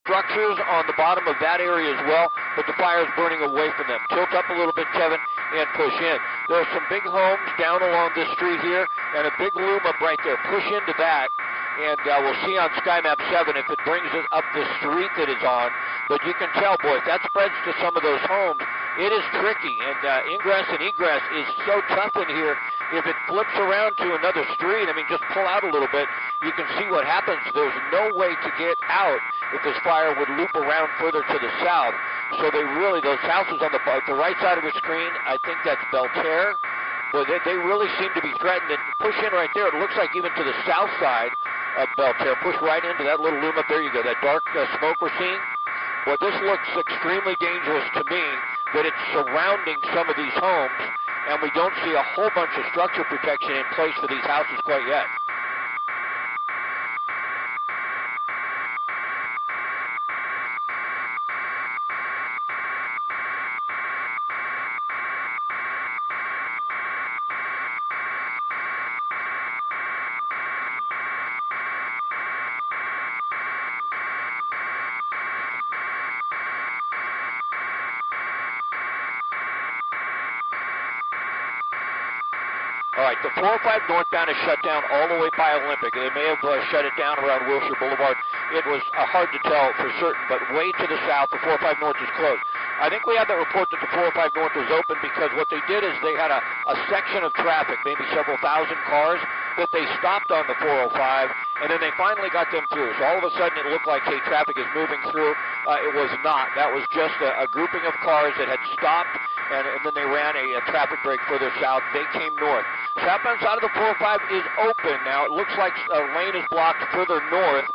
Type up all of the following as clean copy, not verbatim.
structures on the bottom of that area as well, but the fire is burning away from them. Tilt up a little bit, Kevin, and push in. There are some big homes down along this street here, and a big loom up right there. Push into that, and we'll see on Sky Map 7 if it brings it up the street that it's on. But you can tell, boy, if that spreads to some of those homes, it is tricky, and ingress and egress is so tough in here. If it flips around to another street, I mean, just pull out a little bit, you can see what happens. There's no way to get out if this fire would loop around further to the south. So they really, those houses on the right side of your screen, I think that's Belterre. But they really seem to be threatened. And push in right there. It looks like even to the south side of Belterre. Push right into that little loom up there. You go, that dark smoke we're seeing. Well, this looks extremely dangerous to me, that it's surrounding some of these homes, and we don't see a whole bunch of structure protection in place for these houses quite yet. All right, the 405 northbound is shut down all the way by Olympic. They may have shut it down around Wilshire Boulevard. It was hard to tell for certain, but way to the south, the 405 north is closed. I think we have that report that the 405 north was open because what they did is they had a section of traffic, maybe several thousand cars, that they stopped on the 405, and then they finally got them through. So all of a sudden it looked like, hey, traffic is moving through. It was not. That was just a grouping of cars that had stopped, and then they ran a traffic break further south. They came north. Southbound side of the 405 is open now. It looks like a lane is blocked further north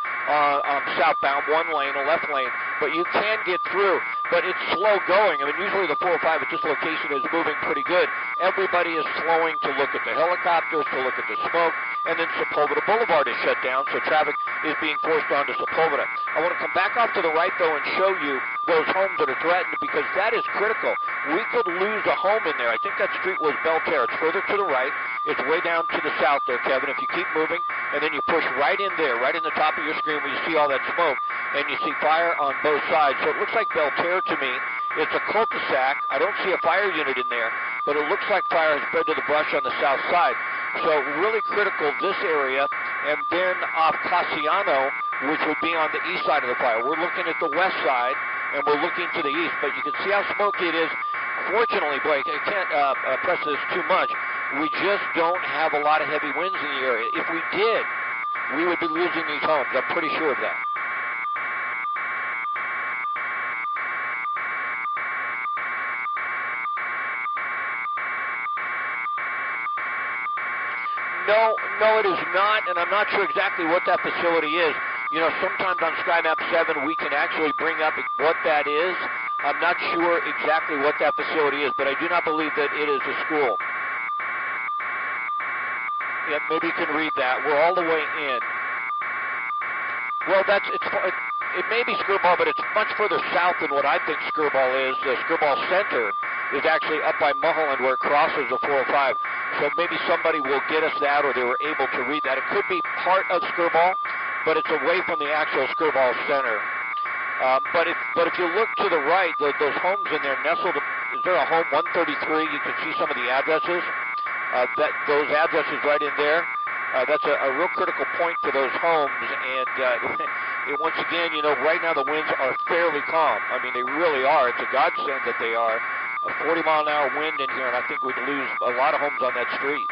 southbound, one lane, a left lane, but you can get through, but it's slow going. I mean, usually the 405 at this location is moving pretty good. Everybody is slowing to look at the helicopters, to look at the smoke, and then Sepulveda Boulevard is shut down, so traffic is being forced onto Sepulveda. I want to come back off to the right, though, and show you those homes that are threatened, because that is critical. We could lose a home in there. I think that street was Belterre. It's further to the right. It's way down to the south there, Kevin. If you keep moving, and then you push right in there, right in the top of your screen where you see all that smoke, and you see fire on both sides. So it looks like Belterre to me. It's a cul-de-sac. I don't see a fire unit in there, but it looks like fire has spread to the brush on the south side. So really critical, this area, and then off Casiano, which would be on the east side of the fire. We're looking at the west side, and we're looking to the east, but you can see how smoky it is. Fortunately, Blake, I can't press this too much. We just don't have a lot of heavy winds in the area. If we did, we would be losing these homes. I'm pretty sure of that. No, it is not, and I'm not sure exactly what that facility is. You know, sometimes on SkyMap 7 we can actually bring up what that is. I'm not sure exactly what that facility is, but I do not believe that it is a school. Yeah, maybe you can read that. We're all the way in. Well, it may be Skirball, but it's much further south than what I think Skirball is. The Skirball Center is actually up by Mulholland where it crosses the 405. So maybe somebody will get us that, or they were able to read that. It could be part of Skirball, but it's away from the actual Skirball Center. But if you look to the right, those homes in there nestled. Is there a home 133? You can see some of the addresses. Those addresses right in there. That's a real critical point for those homes. And once again, you know, right now the winds are fairly calm. I mean, they really are. It's a godsend that they are. A 40-mile-an-hour wind in here, and I think we'd lose a lot of homes on that street.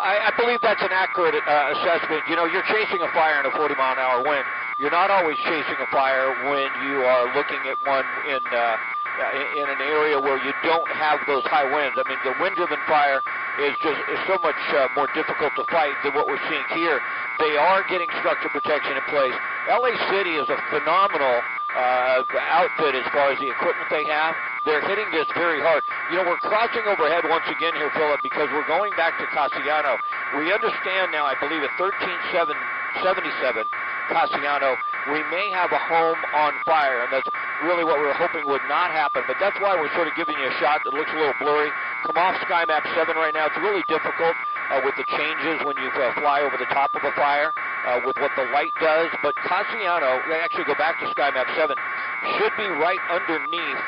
I believe that's an accurate assessment. You know, you're chasing a fire in a 40-mile-an-hour wind. You're not always chasing a fire when you are looking at one in an area where you don't have those high winds. I mean, the wind-driven fire is so much more difficult to fight than what we're seeing here. They are getting structure protection in place. LA City is a phenomenal outfit as far as the equipment they have. They're hitting this very hard. You know, we're crossing overhead once again here, Philip, because we're going back to Cassiano. We understand now, I believe, at 1377 Cassiano, we may have a home on fire, and that's really what we were hoping would not happen. But that's why we're sort of giving you a shot that looks a little blurry. Come off Sky Map 7 right now. It's really difficult with the changes when you fly over the top of a fire with what the light does. But Cassiano, they actually go back to Sky Map 7, should be right underneath.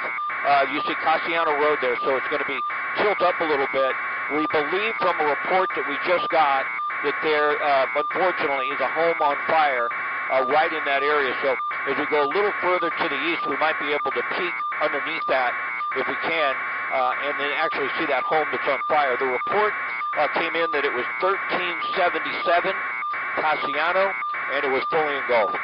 You see Cassiano Road there, so it's going to be tilt up a little bit. We believe from a report that we just got that there, unfortunately, is a home on fire right in that area. So as we go a little further to the east, we might be able to peek underneath that if we can, and then actually see that home that's on fire. The report came in that it was 1377 Cassiano, and it was fully engulfed.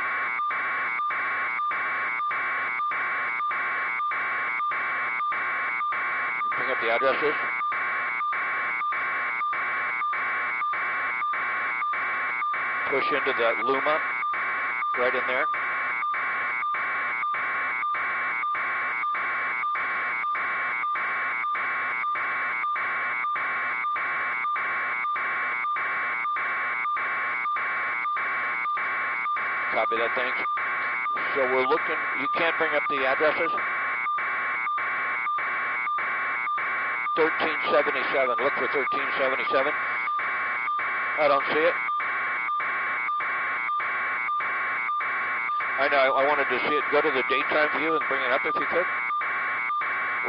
Bring up the addresses. Push into the Luma, right in there. Copy that, thanks. So we're looking, you can't bring up the addresses? 1377, look for 1377. I don't see it. I know, I wanted to see it. Go to the daytime view and bring it up if you could.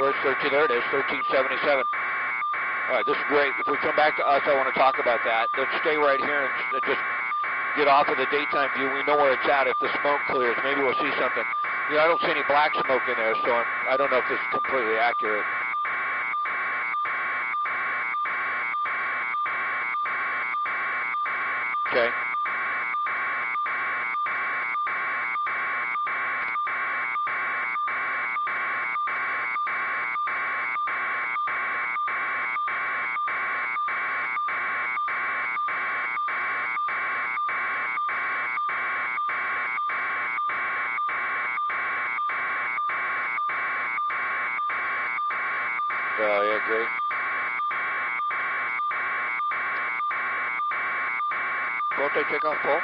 Where's 13? There it is, 1377. All right, this is great. If we come back to us, I want to talk about that. Let's stay right here and just get off of the daytime view. We know where it's at. If the smoke clears, maybe we'll see something. You know, I don't see any black smoke in there, so I don't know if this is completely accurate. Okay. I agree. Won't they take off pole?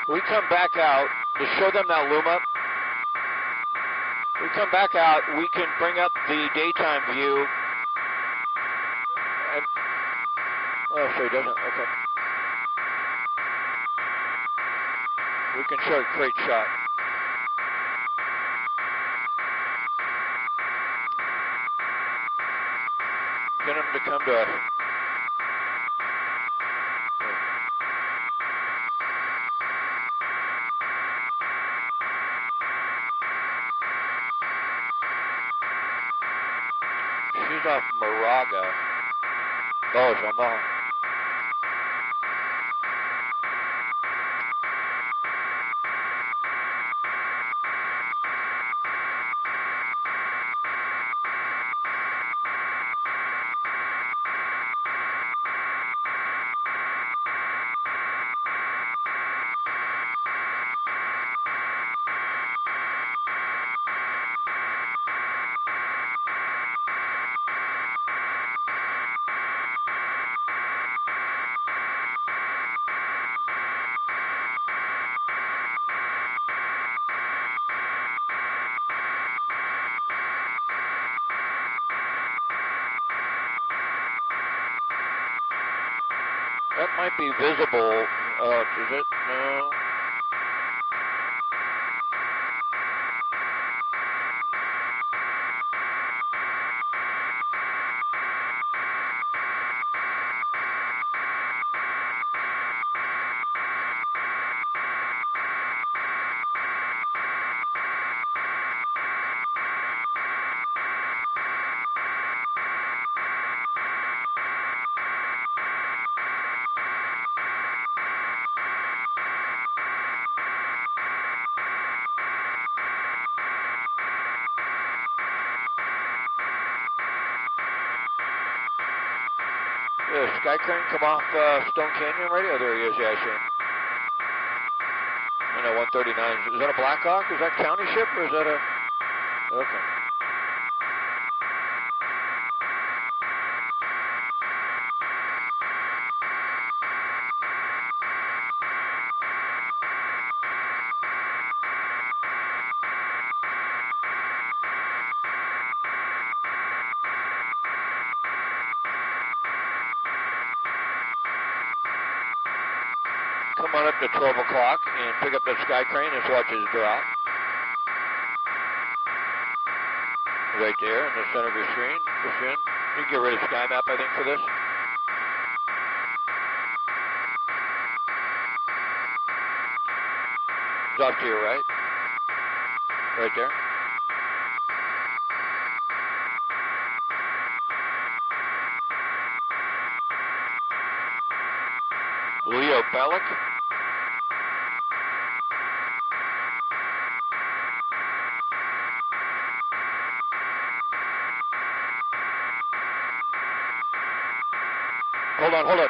We come back out to show them that Luma. We come back out, we can bring up the daytime view. And, oh, so he doesn't, okay. We can show a great shot. Get him to come to us. She's off Moraga. Oh, Jamal. That might be visible. Is it? No. Sky Crane come off Stone Canyon already? Oh, there he is. Yeah, I see him. I know, 139. Is that a Blackhawk? Is that county ship or is that a... Okay. Come on up to 12 o'clock and pick up that Sky Crane and watch his drop. Right there in the center of your screen. Push in. You can get rid of Sky Map, I think, for this. It's off to your right. Right there. Leo Bellick. Hold on.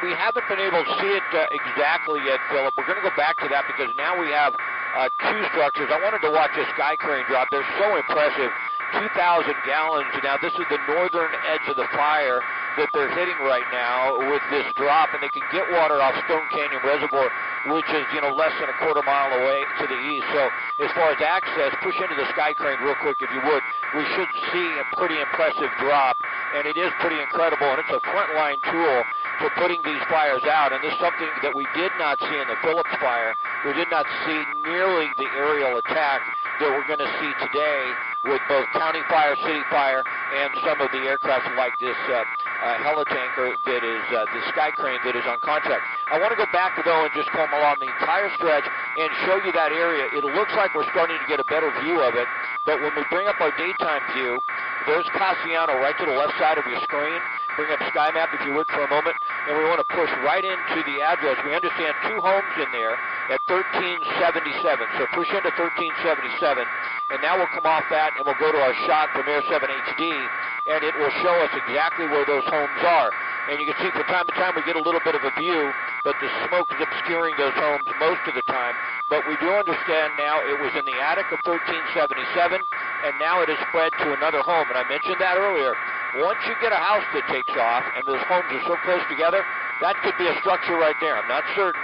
We haven't been able to see it exactly yet, Philip. We're going to go back to that because now we have two structures. I wanted to watch this Sky Crane drop. They're so impressive. 2,000 gallons. Now, this is the northern edge of the fire that they're hitting right now with this drop, and they can get water off Stone Canyon Reservoir, which is, less than a quarter mile away to the east. So as far as access, push into the Sky Crane real quick if you would. We should see a pretty impressive drop, and it is pretty incredible, and it's a frontline tool for putting these fires out. And this is something that we did not see in the Phillips fire. We did not see nearly the aerial attack that we're going to see today with both county fire, city fire, and some of the aircraft like this helitanker that is the Sky Crane that is on contract. I want to go back though and just come along the entire stretch and show you that area. It looks like we're starting to get a better view of it, but when we bring up our daytime view, there's Casiano right to the left side of your screen. Bring up Sky Map if you would for a moment, and we want to push right into the address. We understand two homes in there at 1377, so push into 1377, and now we'll come off that and we'll go to our shot from Air 7 HD, and it will show us exactly where those homes are. And you can see from time to time we get a little bit of a view, but the smoke is obscuring those homes most of the time. But we do understand now it was in the attic of 1377, and now it has spread to another home. And I mentioned that earlier. Once you get a house that takes off, and those homes are so close together, that could be a structure right there. I'm not certain,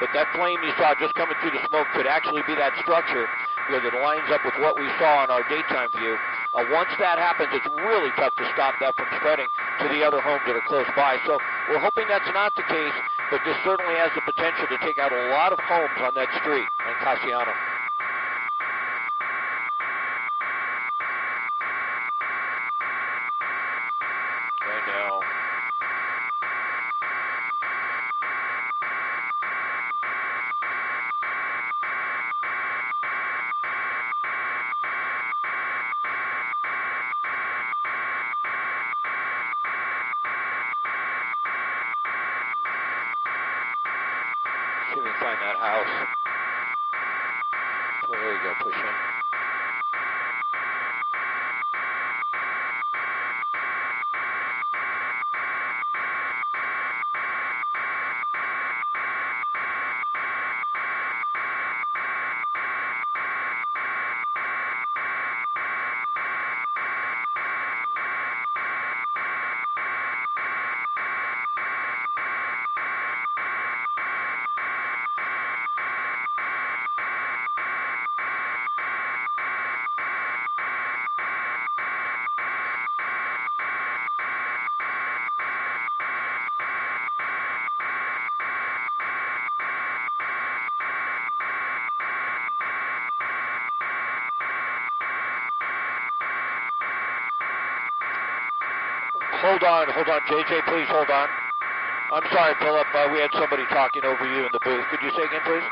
but that flame you saw just coming through the smoke could actually be that structure, because it lines up with what we saw in our daytime view. Once that happens, it's really tough to stop that from spreading to the other homes that are close by. So we're hoping that's not the case, but this certainly has the potential to take out a lot of homes on that street in Casiano. I know. See if we can find that house. Well, there you go, push in. Hold on, JJ, please hold on. I'm sorry, Philip, we had somebody talking over you in the booth. Could you say again, please?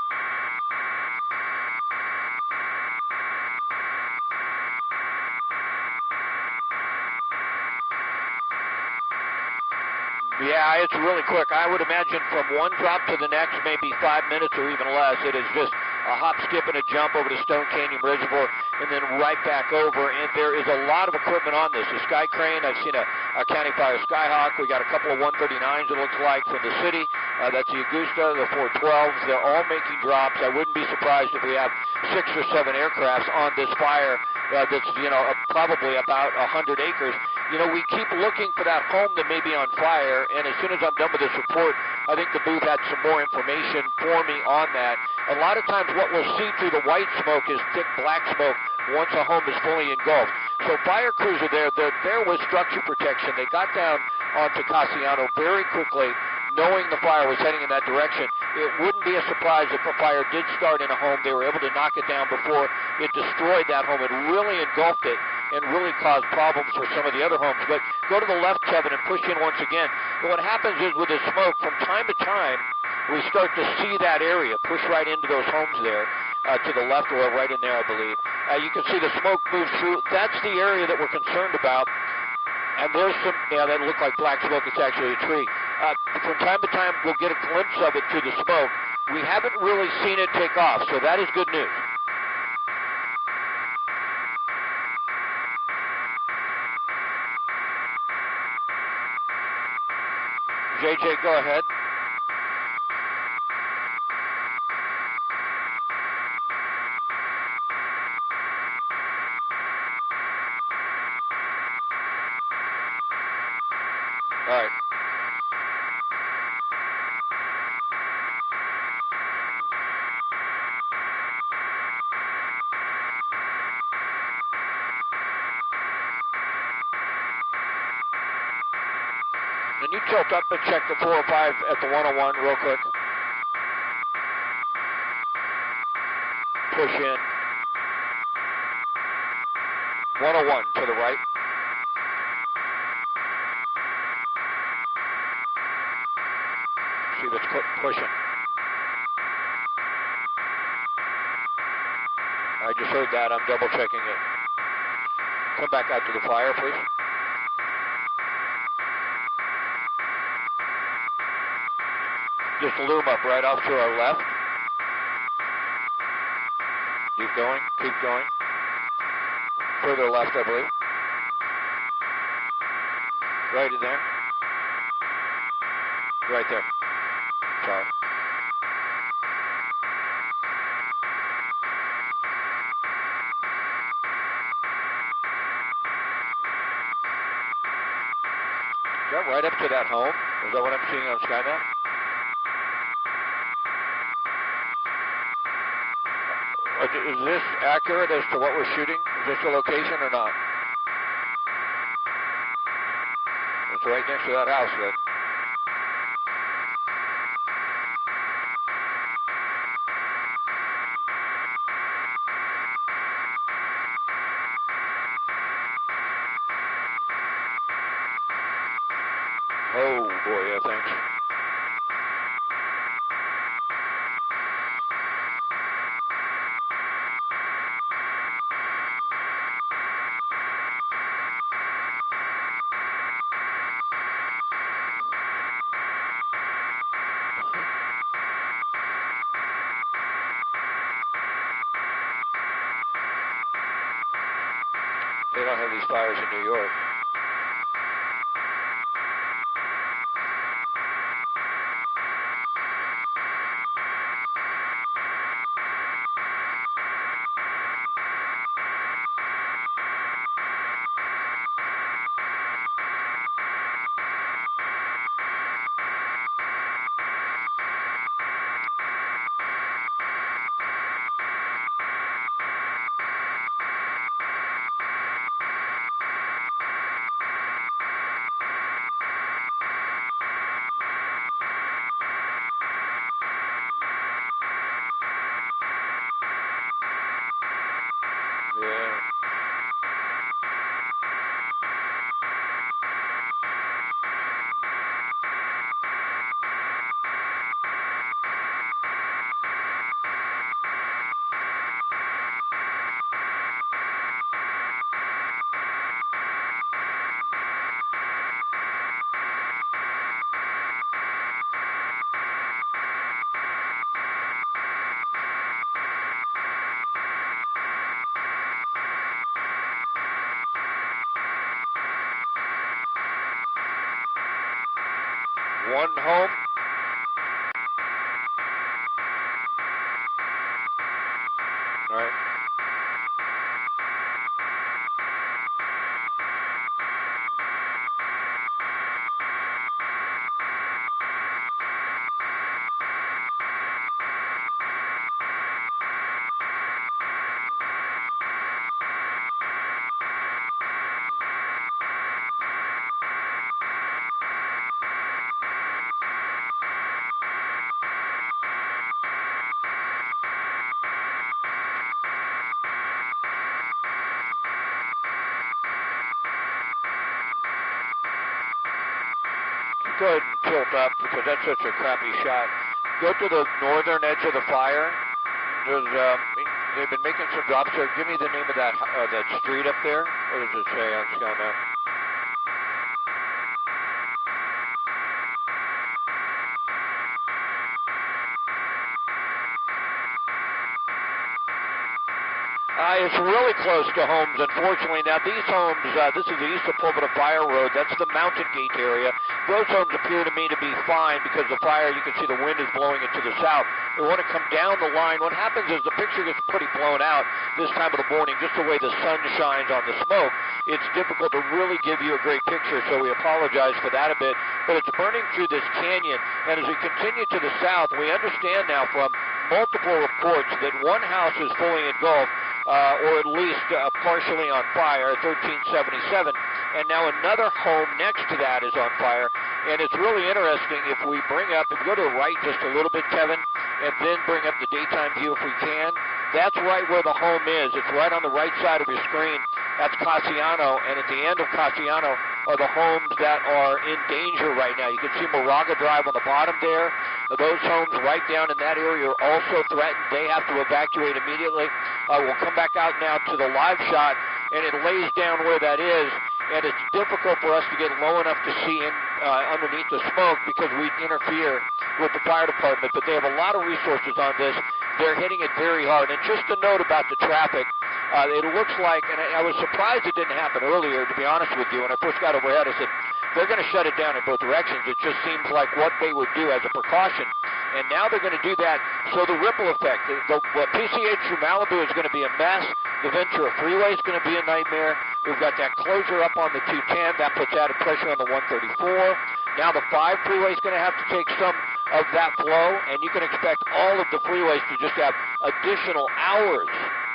Yeah, it's really quick. I would imagine from one drop to the next, maybe 5 minutes or even less. It is just a hop, skip, and a jump over to Stone Canyon Reservoir, and then right back over. And there is a lot of equipment on this. A sky crane, I've seen a County Fire Skyhawk. We got a couple of 139s, it looks like, from the city. That's the Augusta, the 412s. They're all making drops. I wouldn't be surprised if we have 6 or 7 aircrafts on this fire that's, probably about 100 acres. We keep looking for that home that may be on fire, and as soon as I'm done with this report, I think the booth had some more information for me on that. A lot of times what we'll see through the white smoke is thick black smoke once a home is fully engulfed. So fire crews are there. They're there with structure protection. They got down onto Casiano very quickly, knowing the fire was heading in that direction. It wouldn't be a surprise if a fire did start in a home. They were able to knock it down before it destroyed that home. It really engulfed it and really caused problems for some of the other homes. But go to the left, Kevin, and push in once again. And what happens is with the smoke, from time to time, we start to see that area, push right into those homes there, to the left or right in there, I believe. You can see the smoke moves through. That's the area that we're concerned about. And there's some, that looked like black smoke. It's actually a tree. From time to time, we'll get a glimpse of it through the smoke. We haven't really seen it take off, so that is good news. JJ, go ahead. All right. Can you tilt up and check the 405 at the 101 real quick? Push in. 101 to the right. See that's pushing. I just heard that. I'm double checking it. Come back out to the fire, please. Just loom up right off to our left. Keep going, keep going. Further left, I believe. Right in there. Right there. Sorry. Is that right up to that home? Is that what I'm seeing on SkyMap? Is this accurate as to what we're shooting? Is this the location or not? It's right next to that house then. Oh boy, yeah, thanks. They don't have these fires in New York. One home. All right. Go ahead and tilt up because that's such a crappy shot. Go to the northern edge of the fire. They've been making some drops there. Give me the name of that street up there. What does it say on Sky Map? It's really close to homes, unfortunately. Now, these homes, this is the east of Pulpit Fire Road. That's the Mountain Gate area. Those homes appear to me to be fine because the fire, you can see the wind is blowing it to the south. They want to come down the line. What happens is the picture gets pretty blown out this time of the morning, just the way the sun shines on the smoke. It's difficult to really give you a great picture, so we apologize for that a bit. But it's burning through this canyon, and as we continue to the south, we understand now from multiple reports that one house is fully engulfed, or at least partially on fire, 1377, and now another home next to that is on fire. And it's really interesting if we bring up, if we go to the right just a little bit, Kevin, and then bring up the daytime view if we can, that's right where the home is. It's right on the right side of your screen. That's Casiano, and at the end of Casiano are the homes that are in danger right now. You can see Moraga Drive on the bottom there. Those homes right down in that area are also threatened. They have to evacuate immediately. We'll come back out now to the live shot, and it lays down where that is, and it's difficult for us to get low enough to see in, underneath the smoke because we interfere with the fire department, but they have a lot of resources on this. They're hitting it very hard. And just a note about the traffic, it looks like, and I was surprised it didn't happen earlier, to be honest with you. When I first got overhead, I said, they're going to shut it down in both directions. It just seems like what they would do as a precaution. And now they're going to do that. So the ripple effect, the PCH through Malibu is going to be a mess. The Ventura Freeway is going to be a nightmare. We've got that closure up on the 210. That puts added pressure on the 134. Now the 5 freeway is going to have to take some of that flow, and you can expect all of the freeways to just have additional hours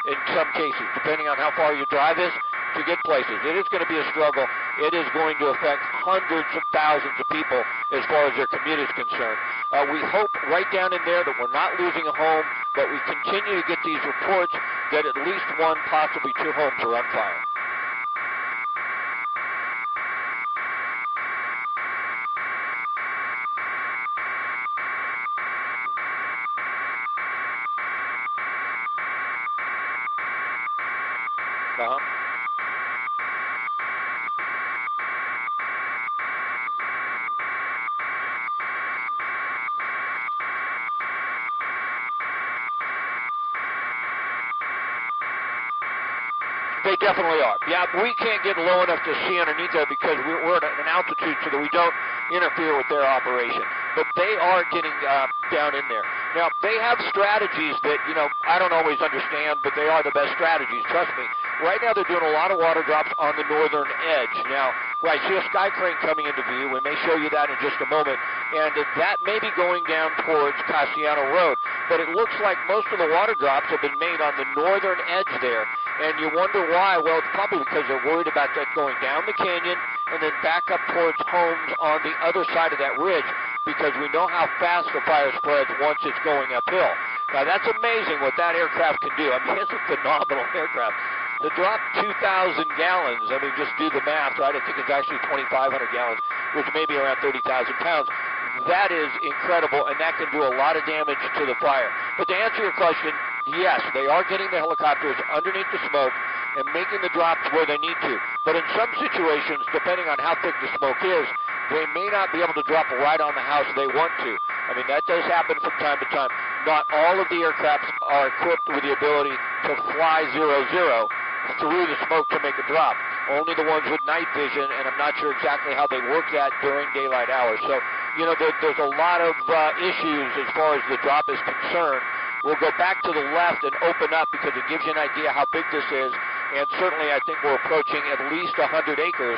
in some cases, depending on how far your drive is, to get places. It is going to be a struggle. It is going to affect hundreds of thousands of people as far as their commute is concerned. We hope right down in there that we're not losing a home, but we continue to get these reports that at least one, possibly 2 homes are on fire. They definitely are. Yeah, we can't get low enough to see underneath there because we're at an altitude so that we don't interfere with their operation. But they are getting down in there. Now, they have strategies that, you know, I don't always understand, but they are the best strategies, trust me. Right now they're doing a lot of water drops on the northern edge. Now, I see a sky crane coming into view. We may show you that in just a moment. And that may be going down towards Casiano Road. But it looks like most of the water drops have been made on the northern edge there. And you wonder why. Well, it's probably because they're worried about that going down the canyon and then back up towards homes on the other side of that ridge, because we know how fast the fire spreads once it's going uphill. Now, that's amazing what that aircraft can do. I mean, it's a phenomenal aircraft. To drop 2,000 gallons, I mean, just do the math, right? I think it's actually 2,500 gallons, which may be around 30,000 pounds. That is incredible, and that can do a lot of damage to the fire. But to answer your question, yes, they are getting the helicopters underneath the smoke and making the drops where they need to. But in some situations, depending on how thick the smoke is, they may not be able to drop right on the house they want to. I mean, that does happen from time to time. Not all of the aircrafts are equipped with the ability to fly 0-0 through the smoke to make a drop. Only the ones with night vision, and I'm not sure exactly how they work that during daylight hours. So there's a lot of issues as far as the drop is concerned. We'll go back to the left and open up because it gives you an idea how big this is. And certainly I think we're approaching at least 100 acres,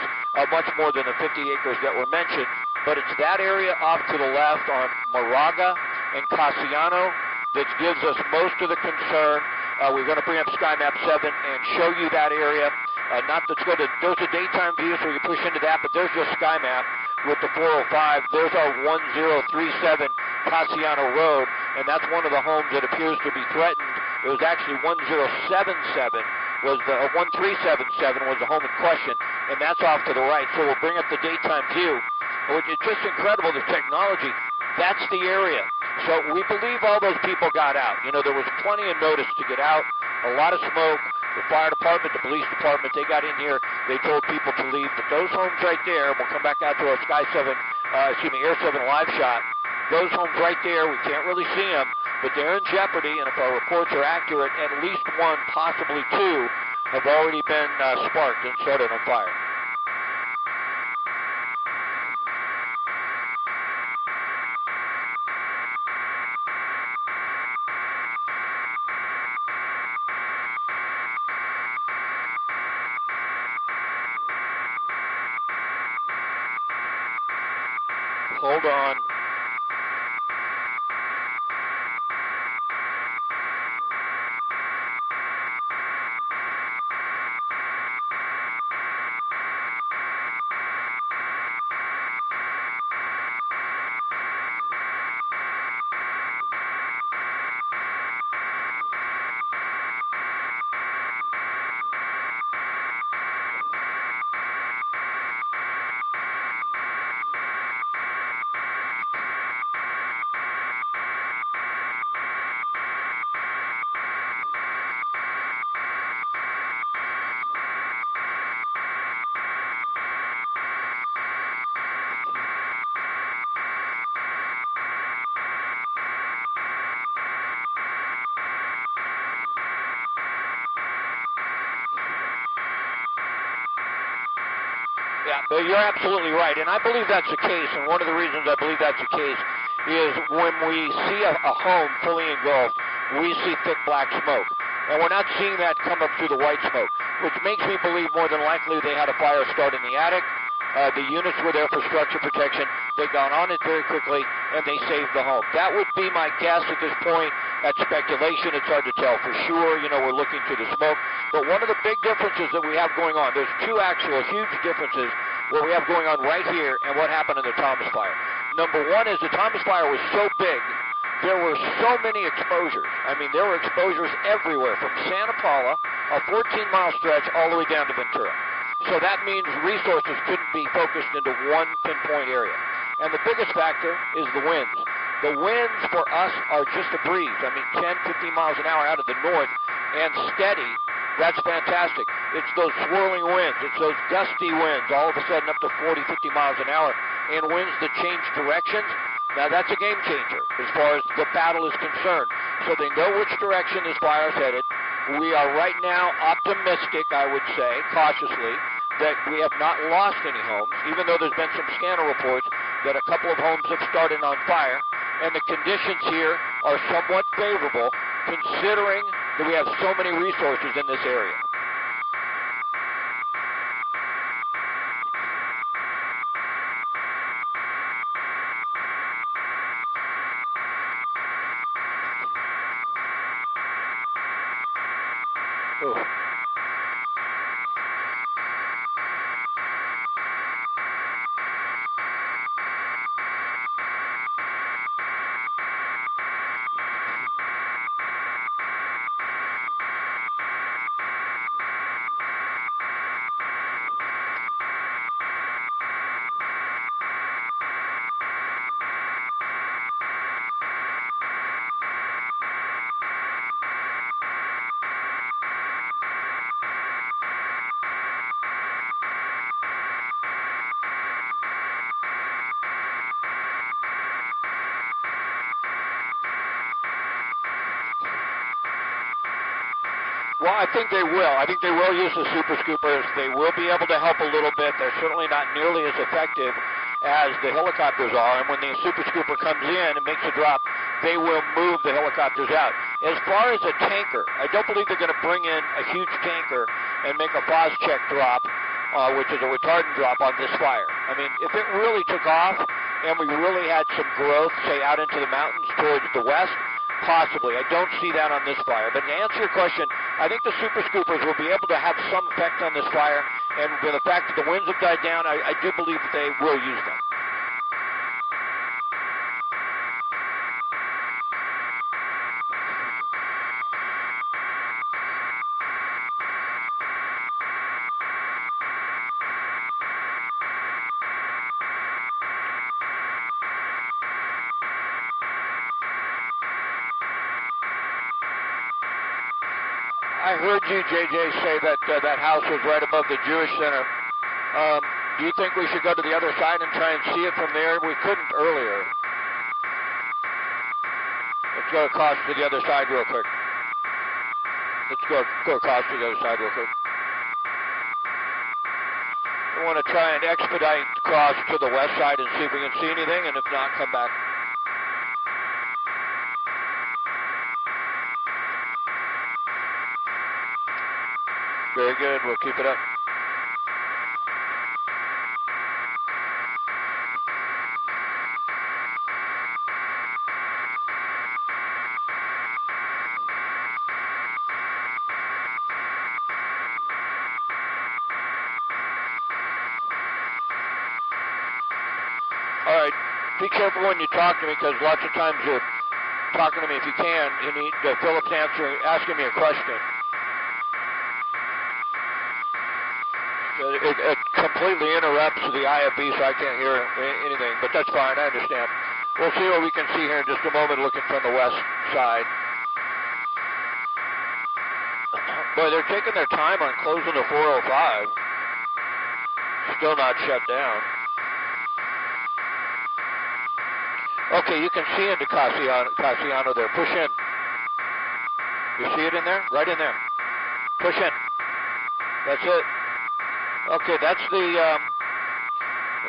much more than the 50 acres that were mentioned. But it's that area off to the left on Moraga and Casiano that gives us most of the concern. We're going to bring up SkyMap 7 and show you that area. There's a daytime view, so you push into that, but there's just SkyMap with the 405. There's our 1037 Casiano Road, and that's one of the homes that appears to be threatened. It was actually 1377 was the home in question, and that's off to the right. So we'll bring up the daytime view. It's just incredible, the technology. That's the area. So we believe all those people got out. There was plenty of notice to get out, a lot of smoke. The fire department, the police department, they got in here. They told people to leave. But those homes right there, we'll come back out to our Air 7 live shot. Those homes right there, we can't really see them, but they're in jeopardy. And if our reports are accurate, at least one, possibly two, have already been sparked and started on fire. Hold on. Yeah, you're absolutely right, and I believe that's the case, and one of the reasons I believe that's the case is when we see a home fully engulfed, we see thick black smoke, and we're not seeing that come up through the white smoke, which makes me believe more than likely they had a fire start in the attic. The units were there for structure protection. They got on it very quickly, and they saved the home. That would be my guess at this point. That's speculation. It's hard to tell for sure. We're looking through the smoke. But one of the big differences that we have going on, there's two actual huge differences what we have going on right here and what happened in the Thomas Fire. Number one is the Thomas Fire was so big, there were so many exposures. I mean, there were exposures everywhere from Santa Paula, a 14-mile stretch, all the way down to Ventura. So that means resources couldn't be focused into one pinpoint area. And the biggest factor is the winds. The winds for us are just a breeze. I mean, 10, 15 miles an hour out of the north and steady. That's fantastic. It's those swirling winds. It's those gusty winds, all of a sudden up to 40, 50 miles an hour, and winds that change directions. Now, that's a game changer as far as the battle is concerned. So they know which direction this fire is headed. We are right now optimistic, I would say, cautiously, that we have not lost any homes, even though there's been some scanner reports that a couple of homes have started on fire. And the conditions here are somewhat favorable, considering that we have so many resources in this area. Oh. Well, I think they will. I think they will use the super scoopers. They will be able to help a little bit. They're certainly not nearly as effective as the helicopters are, and when the super scooper comes in and makes a drop, they will move the helicopters out. As far as a tanker, I don't believe they're going to bring in a huge tanker and make a Phos-Check drop, which is a retardant drop on this fire. I mean, if it really took off and we really had some growth, say out into the mountains towards the west, possibly. I don't see that on this fire. But to answer your question, I think the super scoopers will be able to have some effect on this fire, and with the fact that the winds have died down, I do believe that they will use them. I heard you, JJ, say that that house was right above the Jewish Center. Do you think we should go to the other side and try and see it from there? We couldn't earlier. Let's go across to the other side real quick. Let's go across to the other side real quick. We want to try and expedite across to the west side and see if we can see anything, and if not, come back. Very good. We'll keep it up. All right. Be careful when you talk to me, because lots of times you're talking to me. If you can, you need Philip's asking me a question. It completely interrupts the IFB, so I can't hear anything, but that's fine. I understand. We'll see what we can see here in just a moment, looking from the west side. Boy, they're taking their time on closing the 405. Still not shut down. Okay, you can see into Casiano there. Push in. You see it in there? Right in there. Push in. That's it. Okay, that's the,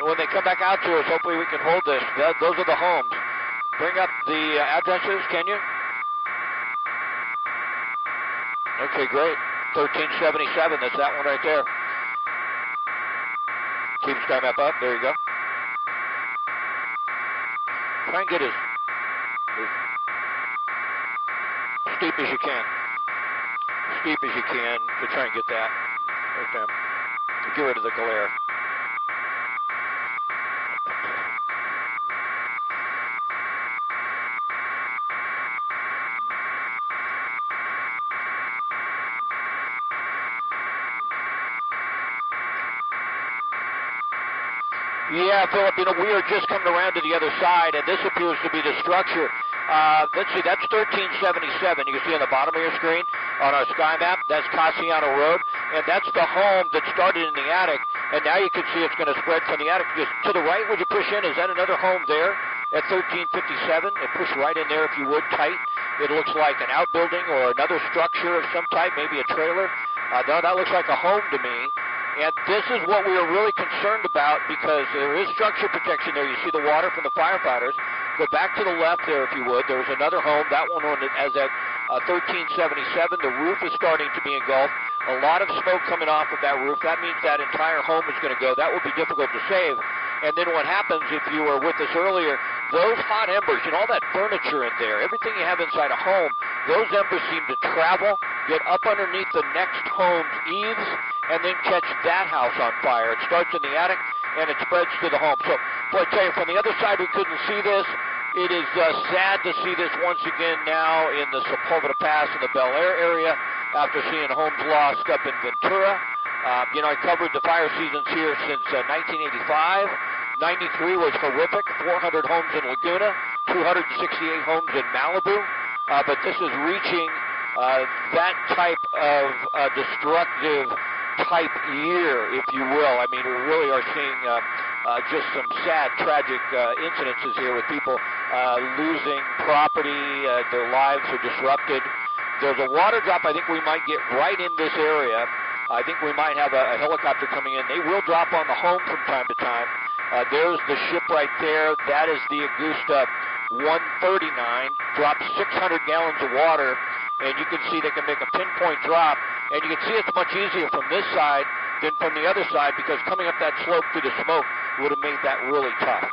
when they come back out to us, hopefully we can hold this. Those are the homes. Bring up the addresses, can you? Okay, great. 1377, that's that one right there. Keep sky map up, there you go. Try and get as steep as you can. Steep as you can to try and get that. Right there. Get rid of the glare. Yeah, Philip, you know, we are just coming around to the other side, and this appears to be the structure. Let's see, that's 1377. You can see on the bottom of your screen on our sky map, that's Casiano Road, and that's the home that started in the attic, and now you can see it's going to spread from the attic. Just to the right, would you push in? Is that another home there at 1357? And push right in there if you would, tight. It looks like an outbuilding or another structure of some type, maybe a trailer. No, that looks like a home to me. And this is what we are really concerned about, because there is structure protection there. You see the water from the firefighters. Go back to the left there, if you would. There was another home, that one as at 1377. The roof is starting to be engulfed. A lot of smoke coming off of that roof. That means that entire home is going to go. That will be difficult to save. And then what happens, if you were with us earlier, those hot embers and all that furniture in there, everything you have inside a home, those embers seem to travel, get up underneath the next home's eaves, and then catch that house on fire. It starts in the attic, and it spreads to the home. So, boy, I tell you, from the other side, we couldn't see this. It is sad to see this once again now in the Sepulveda Pass in the Bel Air area after seeing homes lost up in Ventura. You know, I covered the fire seasons here since 1985. 93 was horrific, 400 homes in Laguna, 268 homes in Malibu. But this is reaching that type of destructive type year, if you will. I mean, we really are seeing just some sad, tragic incidences here with people losing property, their lives are disrupted. There's a water drop I think we might get right in this area. I think we might have a helicopter coming in. They will drop on the home from time to time. There's the ship right there. That is the Augusta 139. Dropped 600 gallons of water, and you can see they can make a pinpoint drop. And you can see it's much easier from this side than from the other side, because coming up that slope through the smoke would have made that really tough.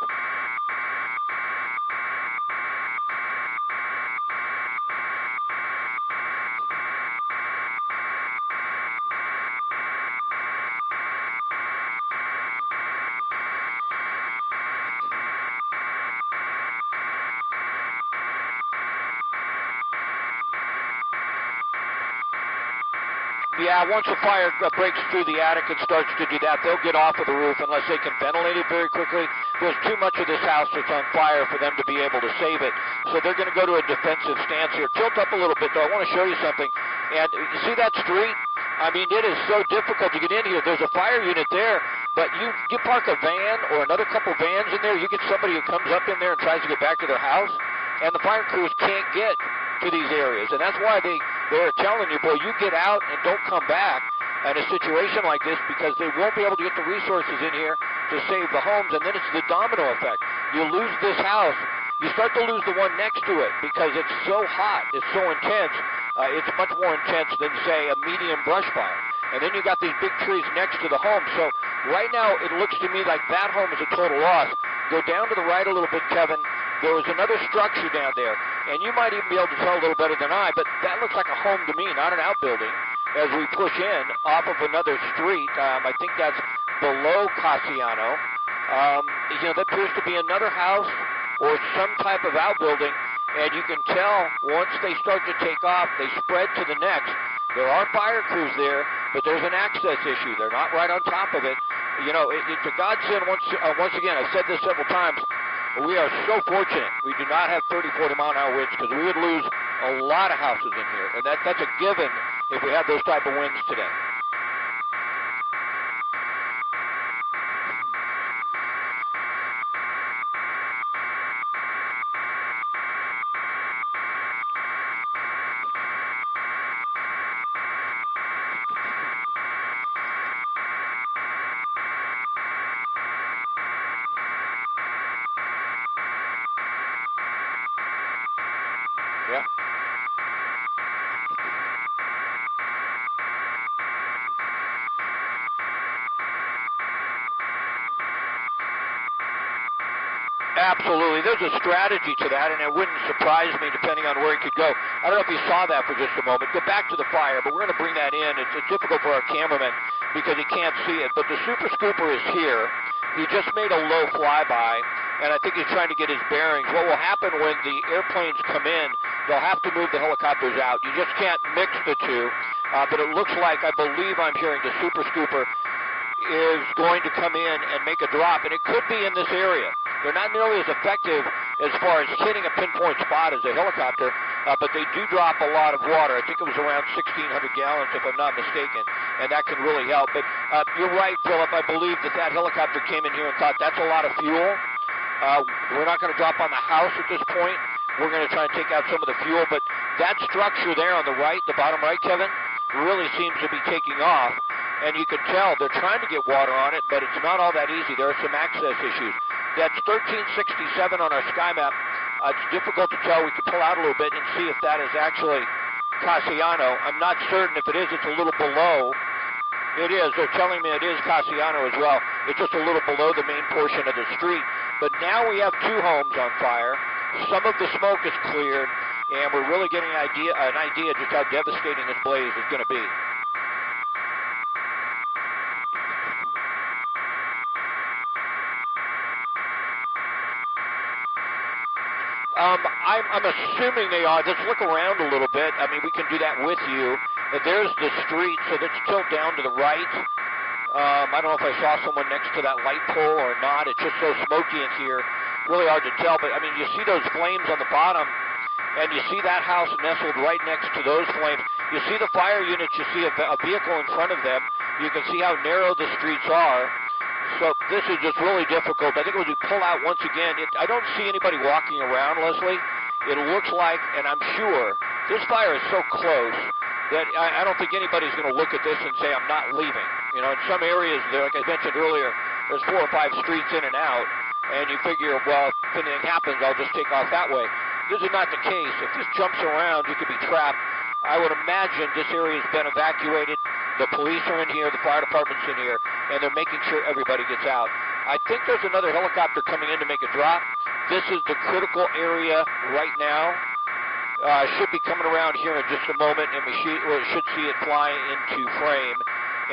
Yeah, once the fire breaks through the attic and starts to do that, they'll get off of the roof unless they can ventilate it very quickly. There's too much of this house that's on fire for them to be able to save it. So they're going to go to a defensive stance here. Tilt up a little bit, though. I want to show you something. And you see that street? I mean, it is so difficult to get in here. There's a fire unit there, but you park a van or another couple vans in there, you get somebody who comes up in there and tries to get back to their house, and the fire crews can't get to these areas. And that's why they're telling you, boy, you get out and don't come back in a situation like this, because they won't be able to get the resources in here to save the homes, and then it's the domino effect. You lose this house, you start to lose the one next to it because it's so hot, it's so intense. It's much more intense than, say, a medium brush fire. And then you got these big trees next to the home. So right now it looks to me like that home is a total loss. Go down to the right a little bit, Kevin. There was another structure down there, and you might even be able to tell a little better than I, but that looks like a home to me, not an outbuilding. As we push in off of another street, I think that's below Cassiano. That appears to be another house or some type of outbuilding, and you can tell once they start to take off, they spread to the next. There are fire crews there, but there's an access issue. They're not right on top of it. It's a godsend. Once again, I've said this several times, we are so fortunate we do not have 30, 40 mile an hour winds, because we would lose a lot of houses in here, and that's a given if we have those type of winds today. Yeah. Absolutely. There's a strategy to that, and it wouldn't surprise me depending on where it could go. I don't know if you saw that for just a moment. Go back to the fire, but we're going to bring that in. It's difficult for our cameraman because he can't see it, but the Super Scooper is here. He just made a low flyby, and I think he's trying to get his bearings. What will happen when the airplanes come in, they'll have to move the helicopters out. You just can't mix the two, but it looks like, I believe I'm hearing, the Super Scooper is going to come in and make a drop, and it could be in this area. They're not nearly as effective as far as hitting a pinpoint spot as a helicopter, but they do drop a lot of water. I think it was around 1,600 gallons, if I'm not mistaken, and that can really help. But you're right, Philip. I believe that helicopter came in here and thought that's a lot of fuel. We're not going to drop on the house at this point. We're going to try and take out some of the fuel, but that structure there on the right, the bottom right, Kevin, really seems to be taking off. And you can tell they're trying to get water on it, but it's not all that easy. There are some access issues. That's 1367 on our sky map. It's difficult to tell. We can pull out a little bit and see if that is actually Cassiano. I'm not certain if it is. It's a little below. It is. They're telling me it is Cassiano as well. It's just a little below the main portion of the street. But now we have two homes on fire. Some of the smoke is cleared, and we're really getting an idea just how devastating this blaze is going to be. I'm assuming they are. Let's look around a little bit. I mean, we can do that with you. There's the street, so let's tilt down to the right. I don't know if I saw someone next to that light pole or not. It's just so smoky in here. Really hard to tell, but I mean, you see those flames on the bottom, and you see that house nestled right next to those flames. You see the fire units. You see a vehicle in front of them. You can see how narrow the streets are. So this is just really difficult. I think when we pull out once again, I don't see anybody walking around, Leslie. It looks like, and I'm sure, this fire is so close that I don't think anybody's going to look at this and say, I'm not leaving. In some areas, like I mentioned earlier, there's 4 or 5 streets in and out, and you figure, well, if anything happens, I'll just take off that way. This is not the case. If this jumps around, you could be trapped. I would imagine this area has been evacuated. The police are in here, the fire department's in here, and they're making sure everybody gets out. I think there's another helicopter coming in to make a drop. This is the critical area right now. Should be coming around here in just a moment, and we should see it fly into frame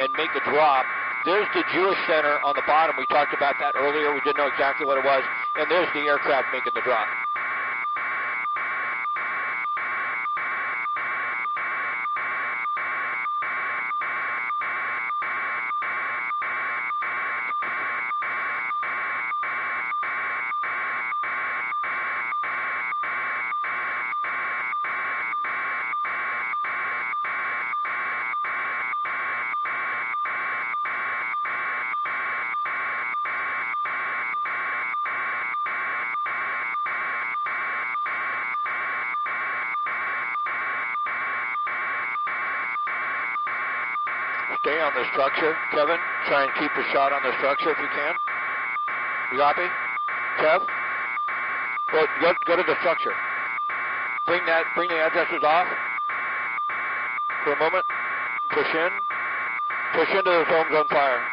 and make a drop. There's the Jewish Center on the bottom. We talked about that earlier. We didn't know exactly what it was. And there's the aircraft making the drop. Stay on the structure, Kevin. Try and keep a shot on the structure if you can. You copy? Kev? Go to the structure. Bring the addresses off for a moment. Push in. Push into those homes on fire.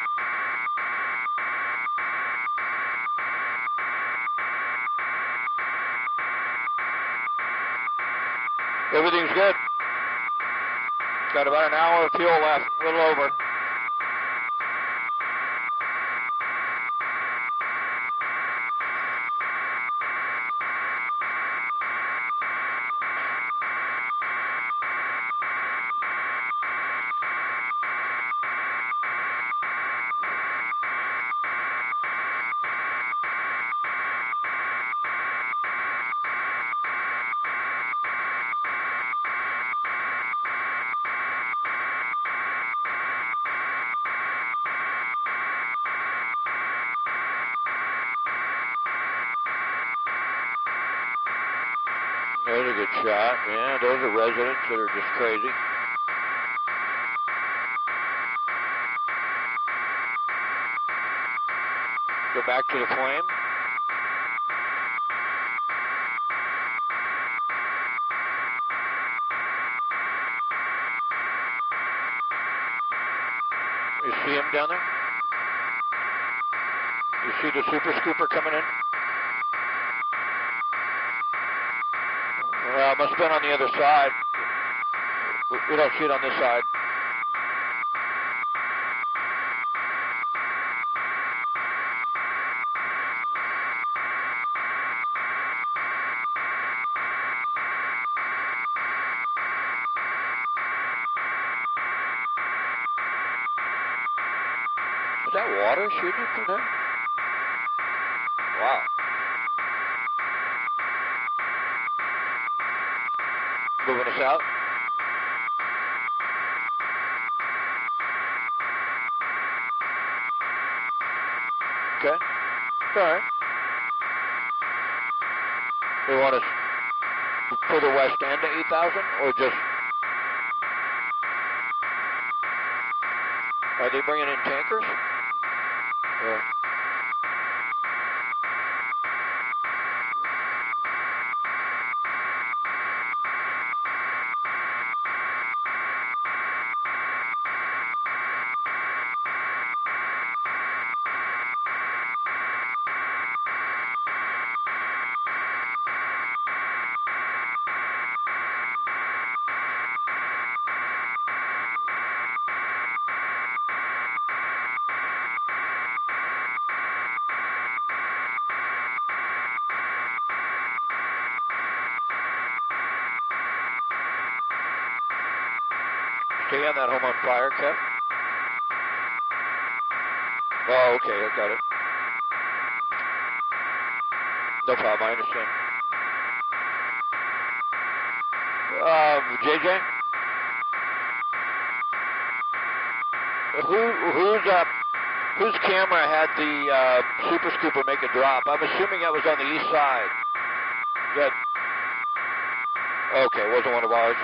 Everything's good. Got about an hour of fuel left, a little over. There's a good shot. Yeah, those are residents that are just crazy. Go back to the flame. You see him down there? You see the super scooper coming in? Well, it must have been on the other side. We don't see it on this side. Is that water shooting from there? Wow. Moving us out. Okay. All right. They want us further west and to 8,000, or just... Are they bringing in tankers? Or... Stay on that home on fire, Kev. Oh, okay, I got it. No problem, I understand. JJ? Whose camera had the super scooper make a drop? I'm assuming that was on the east side. Good. Okay, it wasn't one of ours.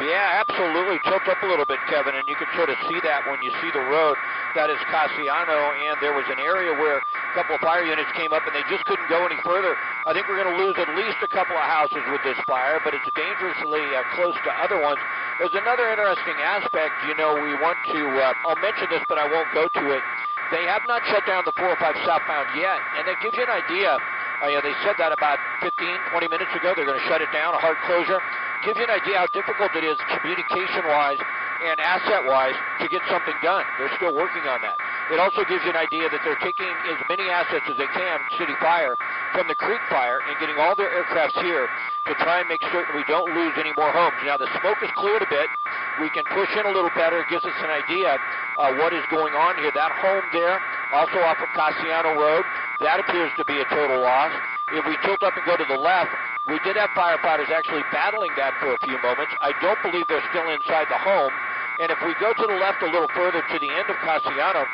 Yeah, absolutely. Tilt up a little bit, Kevin, and you can sort of see that when you see the road. That is Cassiano, and there was an area where a couple of fire units came up and they just couldn't go any further. I think we're going to lose at least a couple of houses with this fire, but it's dangerously close to other ones. There's another interesting aspect, you know, we want to, I'll mention this, but I won't go to it. They have not shut down the 405 southbound yet, and that gives you an idea. They said that about 15, 20 minutes ago. They're going to shut it down, a hard closure. Gives you an idea how difficult it is communication-wise and asset-wise to get something done. They're still working on that. It also gives you an idea that they're taking as many assets as they can, City Fire, from the Creek Fire and getting all their aircrafts here to try and make certain we don't lose any more homes. Now, the smoke is cleared a bit. We can push in a little better. It gives us an idea what is going on here. That home there, also off of Cassiano Road, that appears to be a total loss. If we tilt up and go to the left, we did have firefighters actually battling that for a few moments. I don't believe they're still inside the home. And if we go to the left a little further to the end of Cassiano,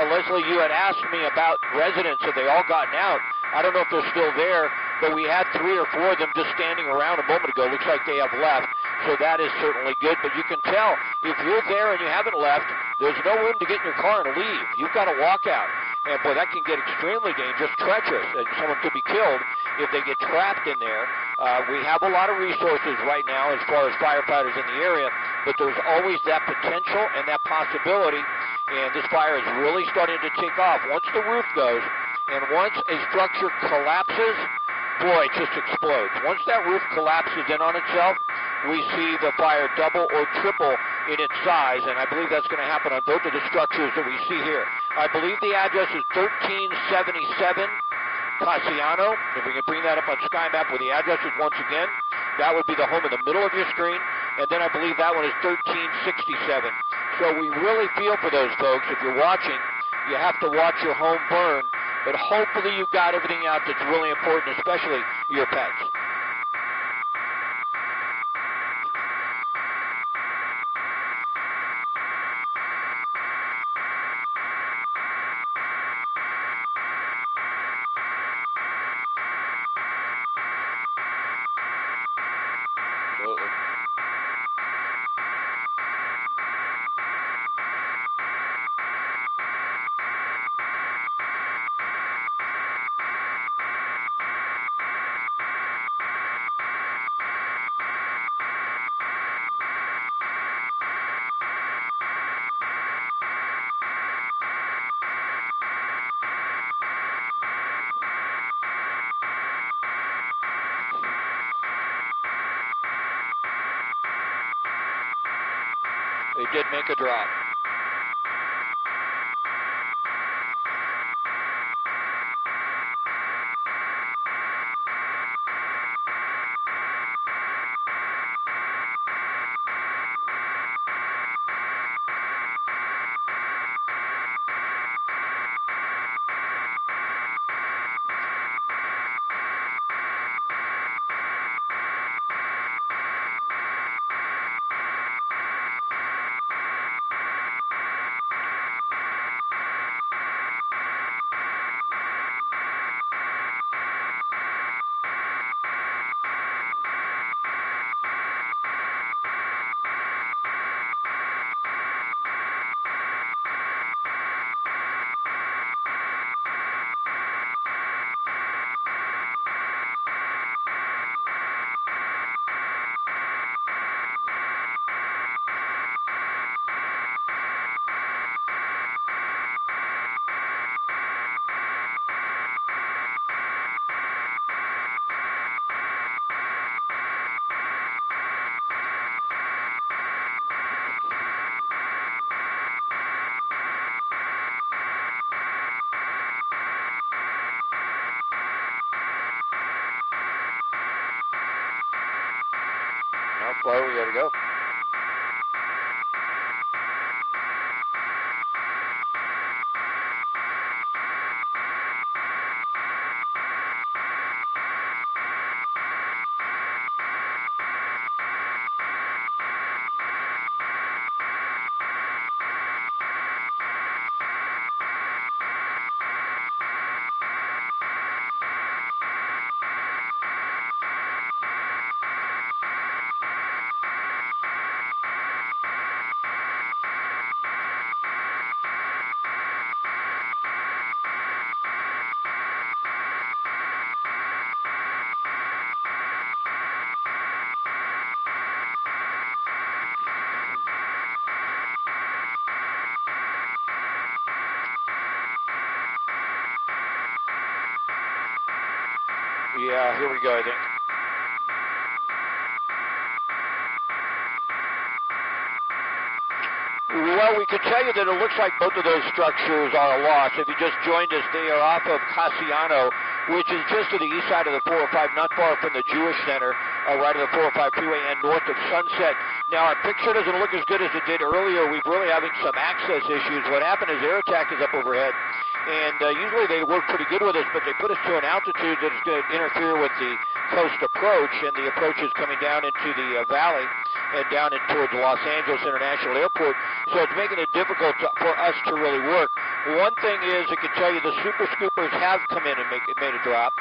Leslie, you had asked me about residents. Have they all gotten out? I don't know if they're still there, but we had 3 or 4 of them just standing around a moment ago. Looks like they have left, so that is certainly good. But you can tell, if you're there and you haven't left, there's no room to get in your car and leave. You've got to walk out. And, boy, that can get extremely dangerous, treacherous, and someone could be killed if they get trapped in there. We have a lot of resources right now as far as firefighters in the area, but there's always that potential and that possibility, and this fire is really starting to take off. Once the roof goes, and once a structure collapses, boy, it just explodes. Once that roof collapses in on itself, we see the fire double or triple in its size, and I believe that's going to happen on both of the structures that we see here. I believe the address is 1377 Cassiano. If we can bring that up on SkyMap where the address is once again, that would be the home in the middle of your screen, and then I believe that one is 1367. So we really feel for those folks. If you're watching, you have to watch your home burn, but hopefully you've got everything out that's really important, especially your pets. They did make a drop. How far we got to go? Yeah, here we go, I think. Well, we can tell you that it looks like both of those structures are a loss. If you just joined us, they are off of Casiano, which is just to the east side of the 405, not far from the Jewish Center, right of the 405 freeway and north of Sunset. Now, our picture doesn't look as good as it did earlier. We're really having some access issues. What happened is air attack is up overhead, and usually they work pretty good with us, but they put us to an altitude that is going to interfere with the coast approach, and the approach is coming down into the valley and down in towards Los Angeles International Airport, so it's making it difficult for us to really work. One thing is, I can tell you the super scoopers have come in and made a drop,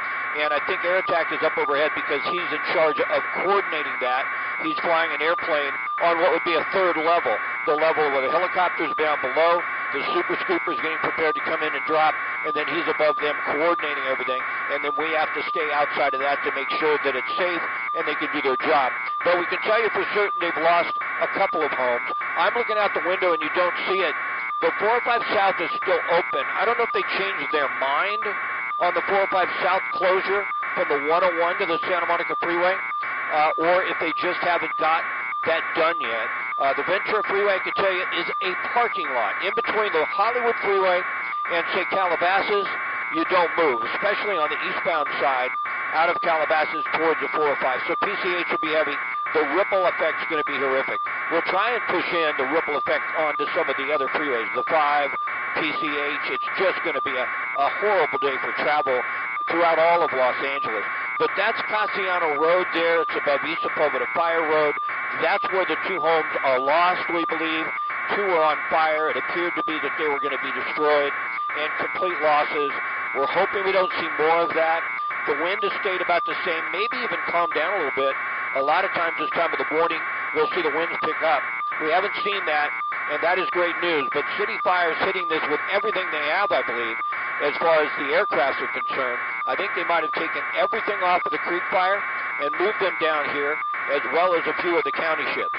and I think air attack is up overhead because he's in charge of coordinating that. He's flying an airplane on what would be a third level, the level where the helicopter's down below, the super scooper's getting prepared to come in and drop, and then he's above them coordinating everything, and then we have to stay outside of that to make sure that it's safe and they can do their job. But we can tell you for certain they've lost a couple of homes. I'm looking out the window and you don't see it. The 405 South is still open. I don't know if they changed their mind on the 405 South closure from the 101 to the Santa Monica Freeway, or if they just haven't got that done yet. The Ventura Freeway, I can tell you, is a parking lot. In between the Hollywood Freeway and, say, Calabasas, you don't move, especially on the eastbound side out of Calabasas towards the 405. So PCH will be heavy. The ripple effect is going to be horrific. We'll try and push in the ripple effect onto some of the other freeways, the 5, PCH. It's just going to be a horrible day for travel throughout all of Los Angeles. But that's Casiano Road there. It's above East Sepulveda Fire Road. That's where the 2 homes are lost, we believe. 2 were on fire. It appeared to be that they were going to be destroyed and complete losses. We're hoping we don't see more of that. The wind has stayed about the same, maybe even calmed down a little bit. A lot of times this time of the morning, we'll see the winds pick up. We haven't seen that, and that is great news. But City Fire is hitting this with everything they have, I believe, as far as the aircrafts are concerned. I think they might have taken everything off of the Creek Fire and moved them down here, as well as a few of the county ships.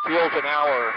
Feels an hour.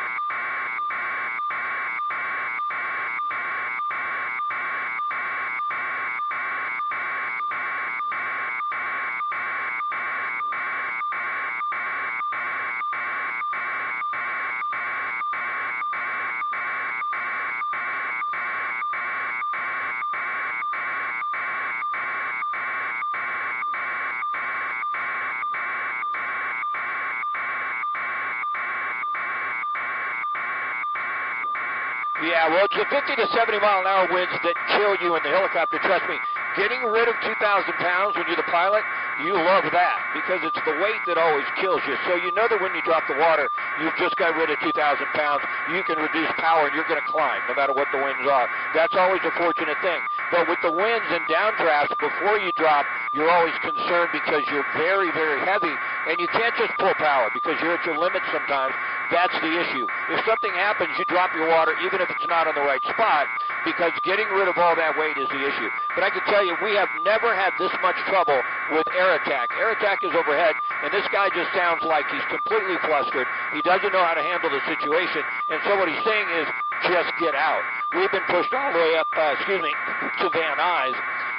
Yeah, well, it's the 50 to 70 mile an hour winds that kill you in the helicopter. Trust me, getting rid of 2,000 pounds when you're the pilot, you love that because it's the weight that always kills you. So you know that when you drop the water, you've just got rid of 2,000 pounds. You can reduce power and you're going to climb no matter what the winds are. That's always a fortunate thing. But with the winds and downdrafts, before you drop, you're always concerned because you're very, very heavy and you can't just pull power because you're at your limit sometimes. That's the issue. If something happens, you drop your water even if it's not on the right spot because getting rid of all that weight is the issue. But I can tell you, we have never had this much trouble with air attack. Air attack is overhead, and this guy just sounds like he's completely flustered. He doesn't know how to handle the situation, and so what he's saying is, just get out. We've been pushed all the way up, to Van Nuys,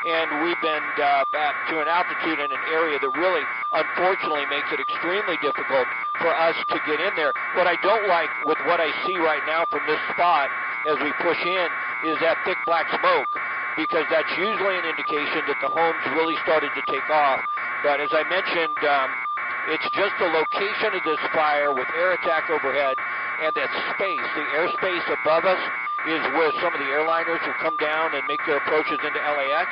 and we've been back to an altitude in an area that really, unfortunately, makes it extremely difficult for us to get in there. What I don't like with what I see right now from this spot as we push in is that thick black smoke. because that's usually an indication that the homes really started to take off. But as I mentioned, it's just the location of this fire with air attack overhead and that space, the airspace above us is where some of the airliners will come down and make their approaches into LAX,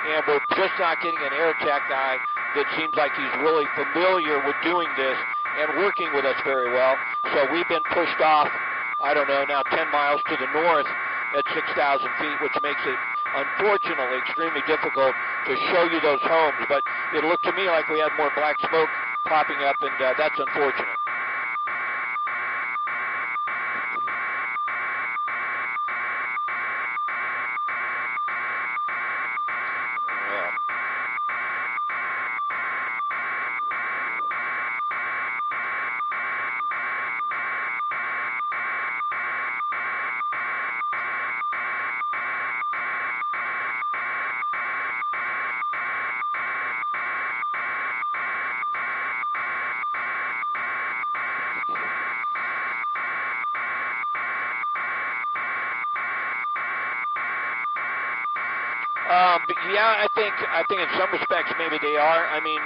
and we're just not getting an air attack guy that seems like he's really familiar with doing this and working with us very well. So we've been pushed off, I don't know, now 10 miles to the north at 6,000 feet, which makes it, unfortunately, extremely difficult to show you those homes. But it looked to me like we had more black smoke popping up, and that's unfortunate. Yeah, I think in some respects maybe they are. I mean,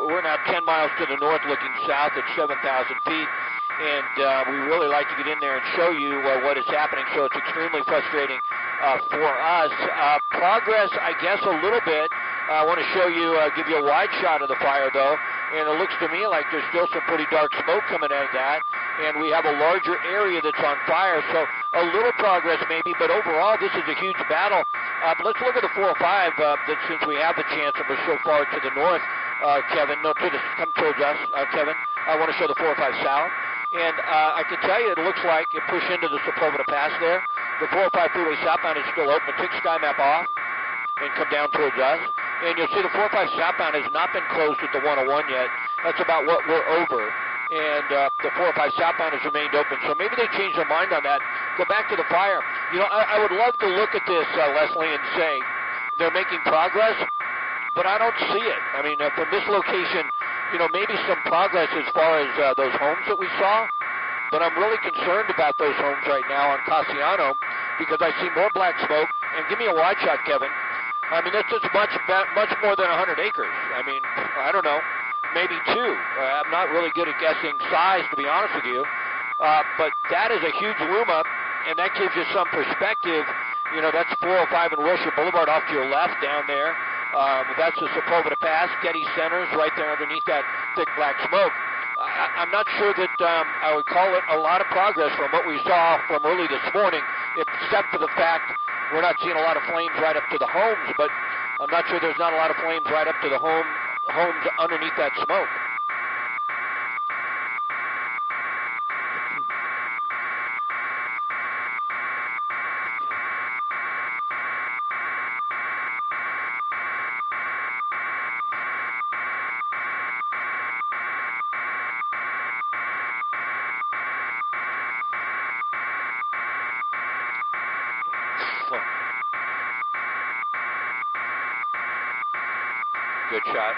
we're now 10 miles to the north looking south at 7,000 feet, and we really like to get in there and show you what is happening, so it's extremely frustrating for us. Progress, I guess, a little bit. I want to show you, give you a wide shot of the fire, though, and it looks to me like there's still some pretty dark smoke coming out of that, and we have a larger area that's on fire, so a little progress maybe, but overall this is a huge battle. Let's look at the 405, since we have the chance and we're so far to the north, Kevin. No, come towards us, Kevin. I want to show the 405 south. And I can tell you it looks like it pushed into the Sepulveda Pass there. The 405 freeway southbound is still open. Take sky map off and come down towards us. And you'll see the 405 southbound has not been closed at the 101 yet. That's about what we're over. And the 405 southbound has remained open. So maybe they changed their mind on that. Go back to the fire. You know, I would love to look at this, Leslie, and say they're making progress, but I don't see it. I mean, from this location, you know, maybe some progress as far as those homes that we saw, but I'm really concerned about those homes right now on Casiano because I see more black smoke. And give me a wide shot, Kevin. I mean, that's just much more than 100 acres. I mean, I don't know. Maybe two. I'm not really good at guessing size, to be honest with you. But that is a huge loom up, and that gives you some perspective. You know, that's 405 and Wilshire Boulevard off to your left down there. That's the Sepulveda Pass. Getty Center is right there underneath that thick black smoke. I'm not sure that I would call it a lot of progress from what we saw from early this morning, except for the fact we're not seeing a lot of flames right up to the homes, but I'm not sure there's not a lot of flames right up to the homes underneath that smoke. Good shot.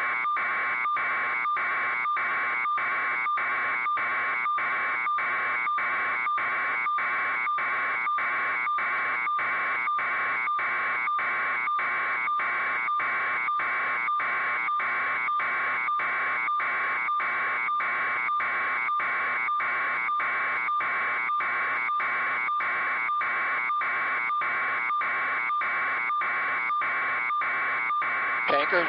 Tankers.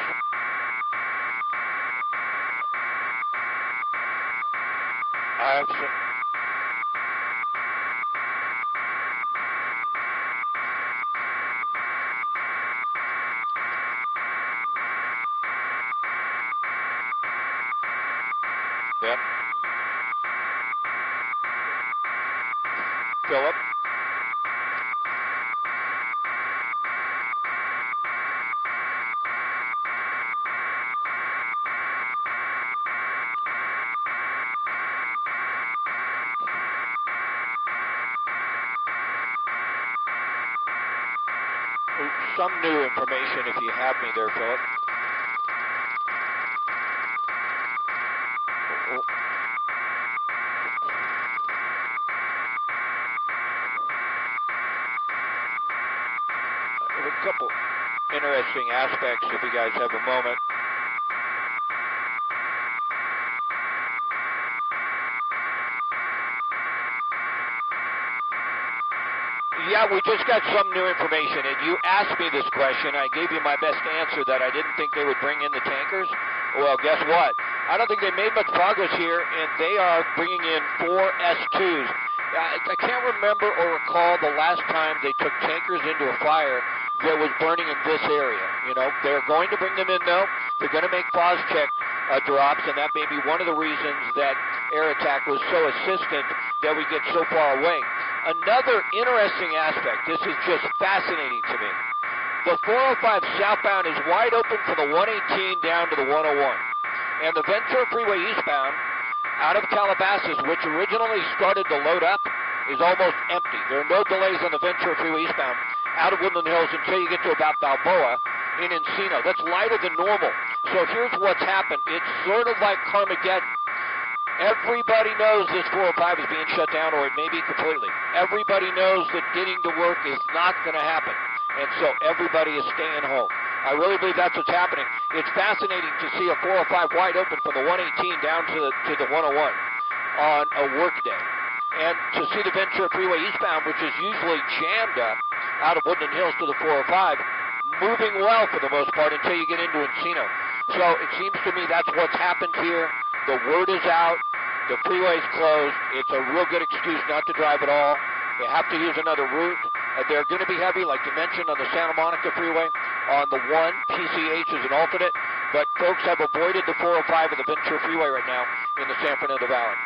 I've seen. Yep. Philip. Some new information if you have me there, Philip. A couple. interesting aspects if you guys have a moment. Yeah, we just got some new information, and you asked me this question. I gave you my best answer that I didn't think they would bring in the tankers. Well, guess what? I don't think they made much progress here, and they are bringing in 4 S2s. I can't remember or recall the last time they took tankers into a fire that was burning in this area. You know, they're going to bring them in, though. They're going to make pause check drops, and that may be one of the reasons that air attack was so assistant that we get so far away. Another interesting aspect, this is just fascinating to me. The 405 southbound is wide open from the 118 down to the 101. And the Ventura Freeway eastbound out of Calabasas, which originally started to load up, is almost empty. There are no delays on the Ventura Freeway eastbound out of Woodland Hills until you get to about Balboa in Encino. That's lighter than normal. So here's what's happened. It's sort of like Carmageddon. Everybody knows this 405 is being shut down, or it may be completely. Everybody knows that getting to work is not going to happen, and so everybody is staying home. I really believe that's what's happening. It's fascinating to see a 405 wide open from the 118 down to the 101 on a work day. And to see the Ventura Freeway eastbound, which is usually jammed up out of Woodland Hills to the 405, moving well for the most part until you get into Encino. So it seems to me that's what's happened here. The word is out. The freeway's closed. It's a real good excuse not to drive at all. They have to use another route. They're going to be heavy, like you mentioned, on the Santa Monica Freeway. On the 1, PCH is an alternate. But folks have avoided the 405 and the Ventura Freeway right now in the San Fernando Valley.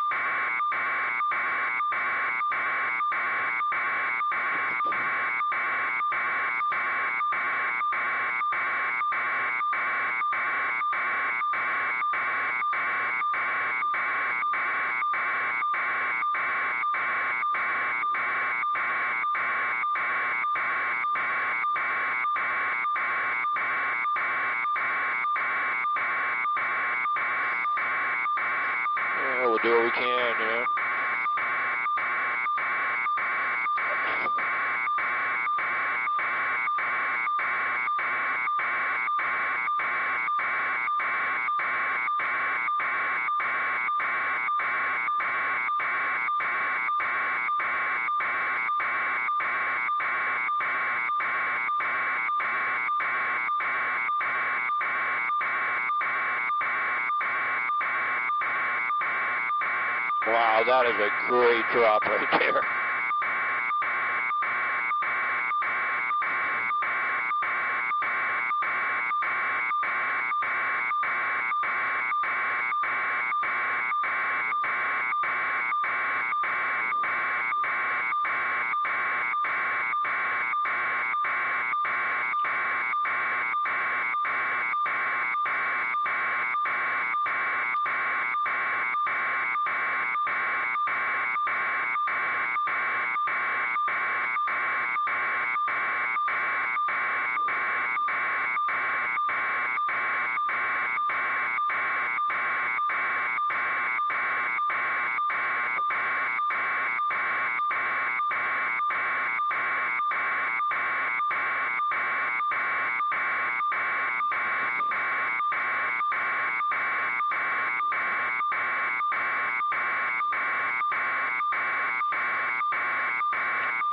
We'll do what we can, you know. Wow, that is a great drop right there.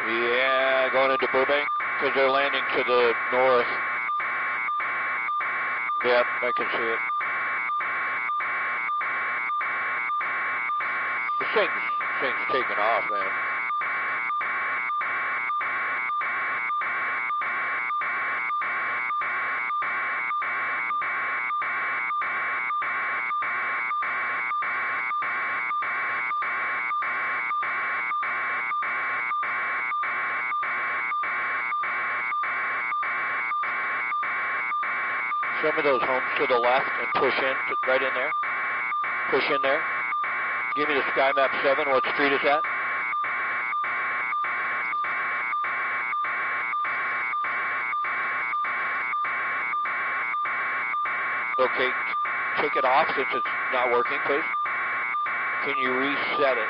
Yeah, going into Burbank because they're landing to the north. Yep, I can see it. This thing's taking off, man. Some of those homes to the left and push in, right in there. Push in there. Give me the Sky Map 7, what street is that? Okay, take it off since it's not working, please. Can you reset it?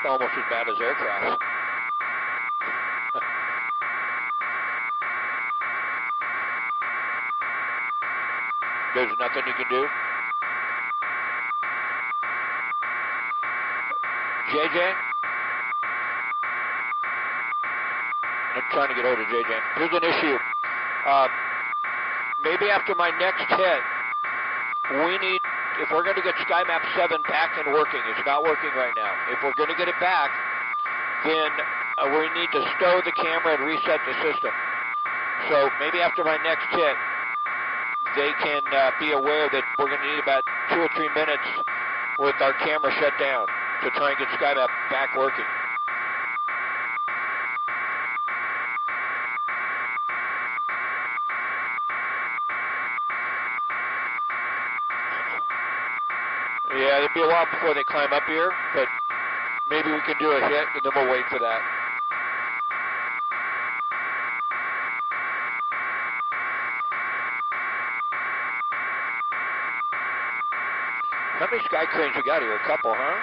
almost as bad as aircraft. There's nothing you can do. JJ? I'm trying to get over to JJ. Here's an issue. Maybe after my next hit, we need, if we're going to get SkyMap 7 back and working, it's not working right now. If we're going to get it back, then we need to stow the camera and reset the system. So maybe after my next hit, they can be aware that we're going to need about 2 or 3 minutes with our camera shut down to try and get SkyMap back working. Yeah, it'll be a while before they climb up here, but maybe we can do a hit, and then we'll wait for that. How many sky cranes we got here? A couple, huh?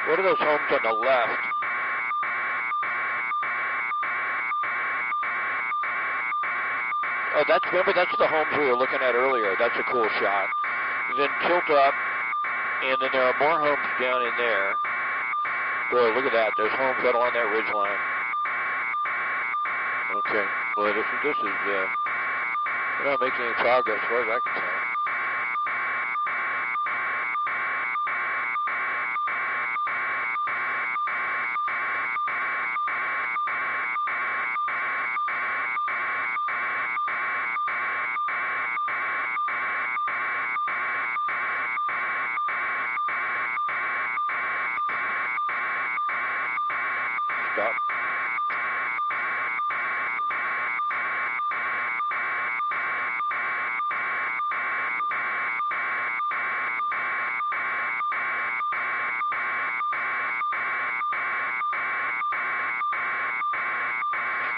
What are those homes on the left? Oh, remember, that's the homes we were looking at earlier. That's a cool shot. Then tilt up, and then there are more homes down in there. Boy, look at that. There's homes right along that ridge line. Okay. Boy, this is we're not making any progress as far as I can tell. Stop.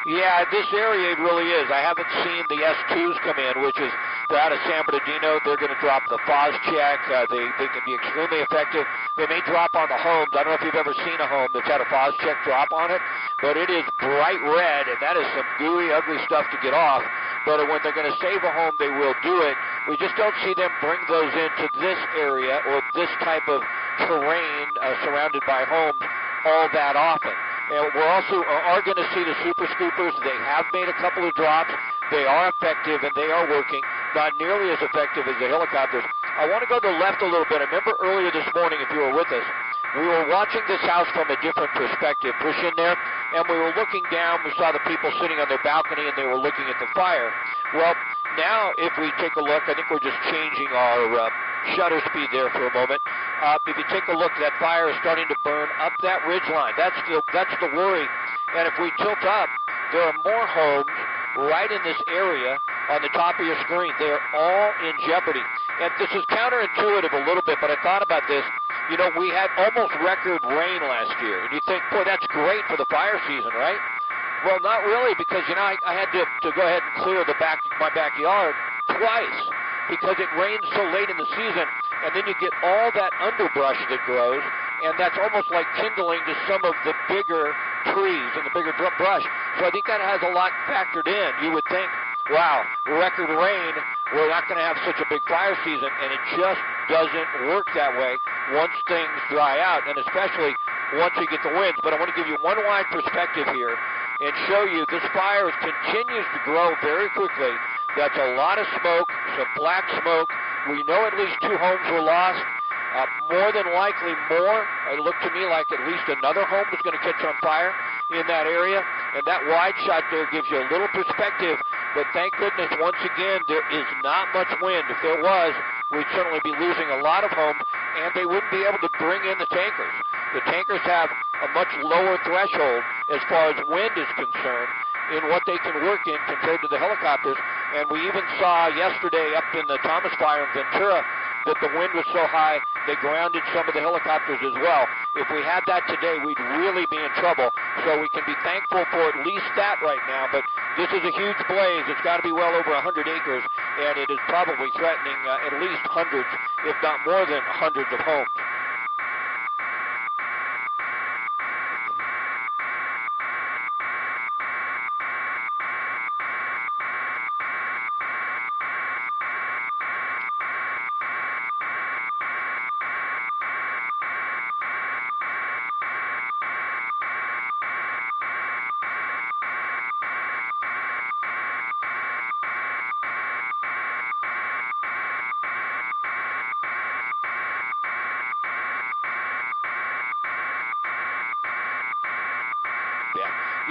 Yeah, this area really is. I haven't seen the S2s come in, which is they're out of San Bernardino. They're going to drop the FOS check. They can be extremely effective. They may drop on the homes. I don't know if you've ever seen a home that's had a FOS check drop on it, but it is bright red, and that is some gooey, ugly stuff to get off. But when they're going to save a home, they will do it. We just don't see them bring those into this area or this type of terrain surrounded by homes all that often. And we're also are going to see the Super Scoopers. They have made a couple of drops. They are effective, and they are working. Not nearly as effective as the helicopters. I want to go to the left a little bit. I remember earlier this morning, if you were with us, we were watching this house from a different perspective. Push in there, and we were looking down. We saw the people sitting on their balcony, and they were looking at the fire. Well, now if we take a look, I think we're just changing our shutter speed there for a moment. If you take a look, that fire is starting to burn up that ridge line. That's the worry. And if we tilt up, there are more homes right in this area on the top of your screen. They are all in jeopardy. And this is counterintuitive a little bit, but I thought about this. You know, we had almost record rain last year. And you think, boy, that's great for the fire season, right? Well, not really, because, you know, I had to go ahead and clear my backyard twice because it rained so late in the season. And then you get all that underbrush that grows, and that's almost like kindling to some of the bigger trees and the bigger brush. So I think that has a lot factored in. You would think, wow, record rain, we're not going to have such a big fire season, and it just doesn't work that way once things dry out, and especially once you get the winds. But I want to give you one wide perspective here and show you this fire continues to grow very quickly. That's a lot of smoke, some black smoke. We know at least 2 homes were lost. More than likely more. It looked to me like at least another home was going to catch on fire in that area. And that wide shot there gives you a little perspective. But thank goodness, once again, there is not much wind. If there was, we'd certainly be losing a lot of homes, and they wouldn't be able to bring in the tankers. The tankers have a much lower threshold as far as wind is concerned in what they can work in compared to the helicopters. And we even saw yesterday up in the Thomas Fire in Ventura that the wind was so high they grounded some of the helicopters as well. If we had that today, we'd really be in trouble. So we can be thankful for at least that right now. But this is a huge blaze. It's got to be well over 100 acres, and it is probably threatening at least hundreds, if not more than hundreds of homes.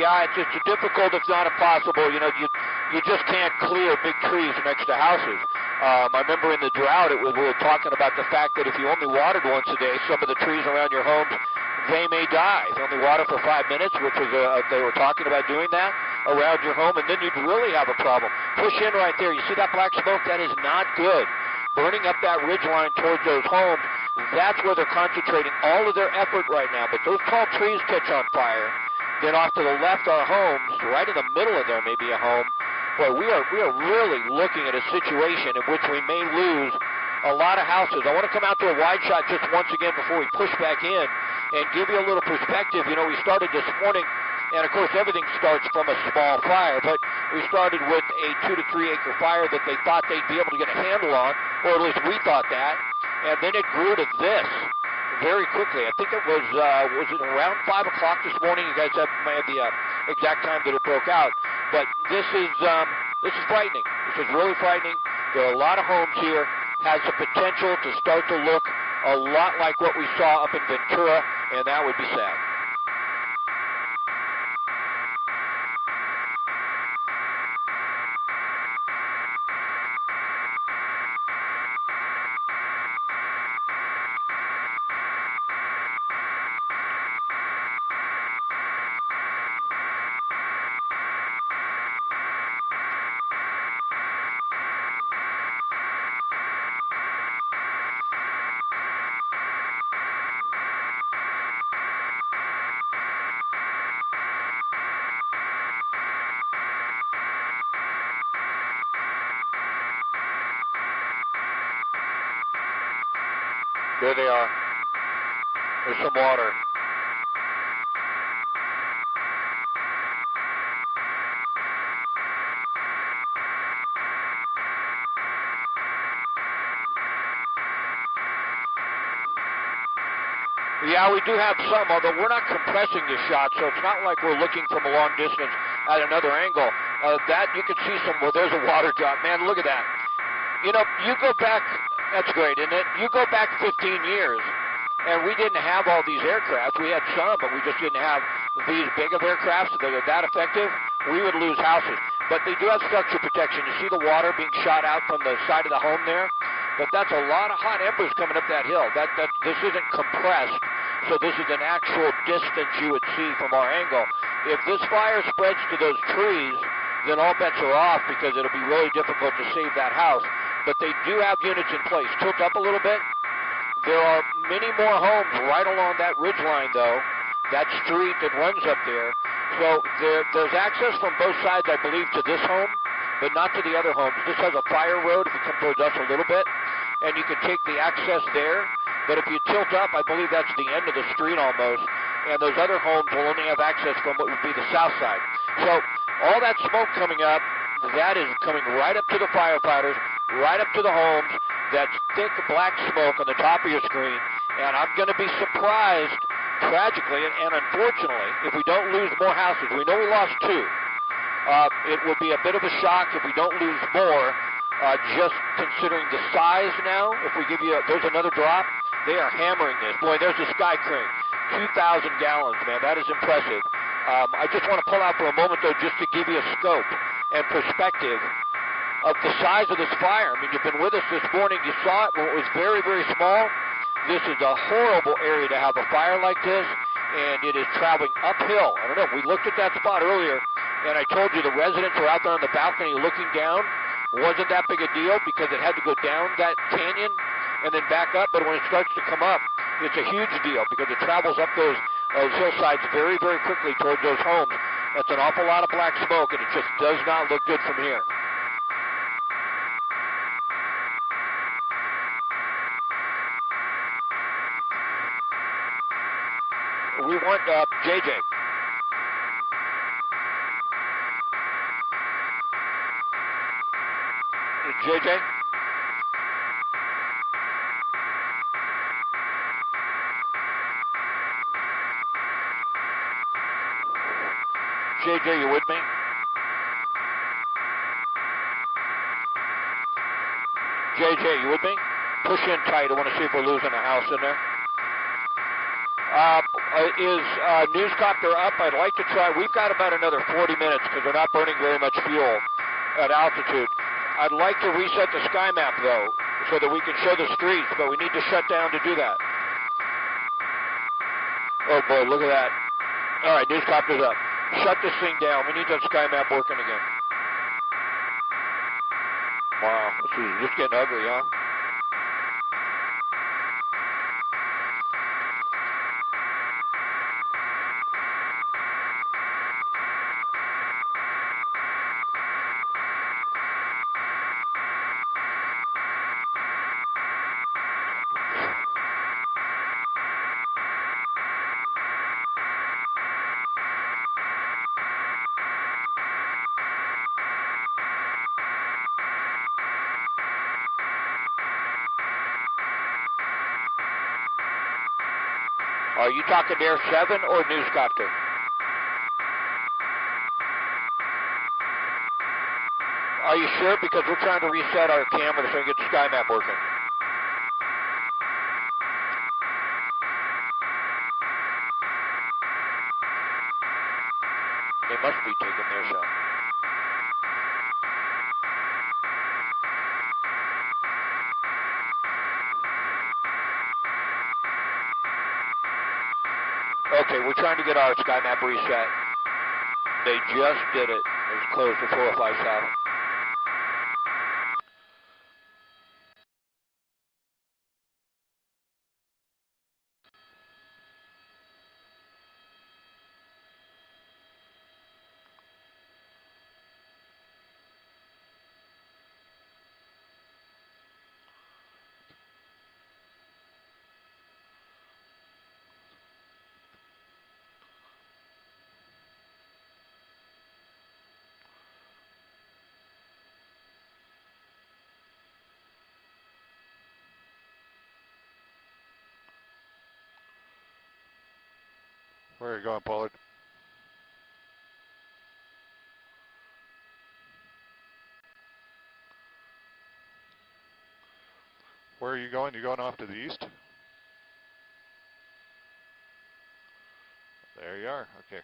Yeah, it's difficult, if not impossible. You know, you just can't clear big trees next to houses. I remember in the drought, we were talking about the fact that if you only watered once a day, some of the trees around your homes, they may die. If you only water for 5 minutes, which was they were talking about doing that around your home, and then you'd really have a problem. Push in right there. You see that black smoke? That is not good. Burning up that ridge line towards those homes, that's where they're concentrating all of their effort right now. But those tall trees catch on fire. Then off to the left are homes. Right in the middle of there may be a home. Boy, we are really looking at a situation in which we may lose a lot of houses. I want to come out to a wide shot just once again before we push back in and give you a little perspective. You know, we started this morning, and of course everything starts from a small fire, but we started with a 2 to 3 acre fire that they thought they'd be able to get a handle on, or at least we thought that, and then it grew to this very quickly. I think it was it around 5 o'clock this morning? You guys might have the exact time that it broke out, but this is frightening. This is really frightening. There are a lot of homes here. Has the potential to start to look a lot like what we saw up in Ventura, and that would be sad. There they are. There's some water. Yeah, we do have some, although we're not compressing the shot, so it's not like we're looking from a long distance at another angle. That you can see some, well, there's a water drop. Man, look at that. You know, you go back, that's great, isn't it? You go back 15 years, and we didn't have all these aircraft. We had some, but we just didn't have these big of aircraft, so they were that effective. We would lose houses. But they do have structure protection. You see the water being shot out from the side of the home there? But that's a lot of hot embers coming up that hill. This isn't compressed, so this is an actual distance you would see from our angle. If this fire spreads to those trees, then all bets are off because it'll be really difficult to save that house. But they do have units in place. Tilt up a little bit. There are many more homes right along that ridge line, though, that street that runs up there. So there's access from both sides, I believe, to this home, but not to the other homes. This has a fire road if you come towards us a little bit, and you can take the access there. But if you tilt up, I believe that's the end of the street almost, and those other homes will only have access from what would be the south side. So all that smoke coming up, that is coming right up to the firefighters, right up to the homes. That's thick black smoke on the top of your screen, and I'm going to be surprised, tragically and unfortunately, if we don't lose more houses. We know we lost 2. It would be a bit of a shock if we don't lose more, just considering the size now. If we give you, there's another drop, they are hammering this. Boy, there's a sky crane, 2,000 gallons, man, that is impressive. I just want to pull out for a moment, though, just to give you a scope and perspective of the size of this fire. I mean, you've been with us this morning. You saw it when it was very, very small. This is a horrible area to have a fire like this, and it is traveling uphill. I don't know. We looked at that spot earlier, and I told you the residents are out there on the balcony looking down. Wasn't that big a deal because it had to go down that canyon and then back up, but when it starts to come up, it's a huge deal because it travels up those hillsides very, very quickly towards those homes. That's an awful lot of black smoke, and it just does not look good from here. We want JJ. JJ? JJ, you with me? JJ, you with me? Push in tight. I want to see if we're losing a house in there. Is Newscopter up? I'd like to try. We've got about another 40 minutes because they're not burning very much fuel at altitude. I'd like to reset the sky map, though, so that we can show the streets, but we need to shut down to do that. Oh, boy, look at that. All right, Newscopter's up. Shut this thing down. We need that sky map working again. Wow, this is just getting ugly, huh? Are you talking to Air 7 or Newscopter? Are you sure? Because we're trying to reset our camera so we can get the sky map working. They must be taking their shot. Okay, we're trying to get our sky map reset. They just did it. It's closed to 405 South. Where are you going, Pollard? Where are you going? You going off to the east? There you are. Okay.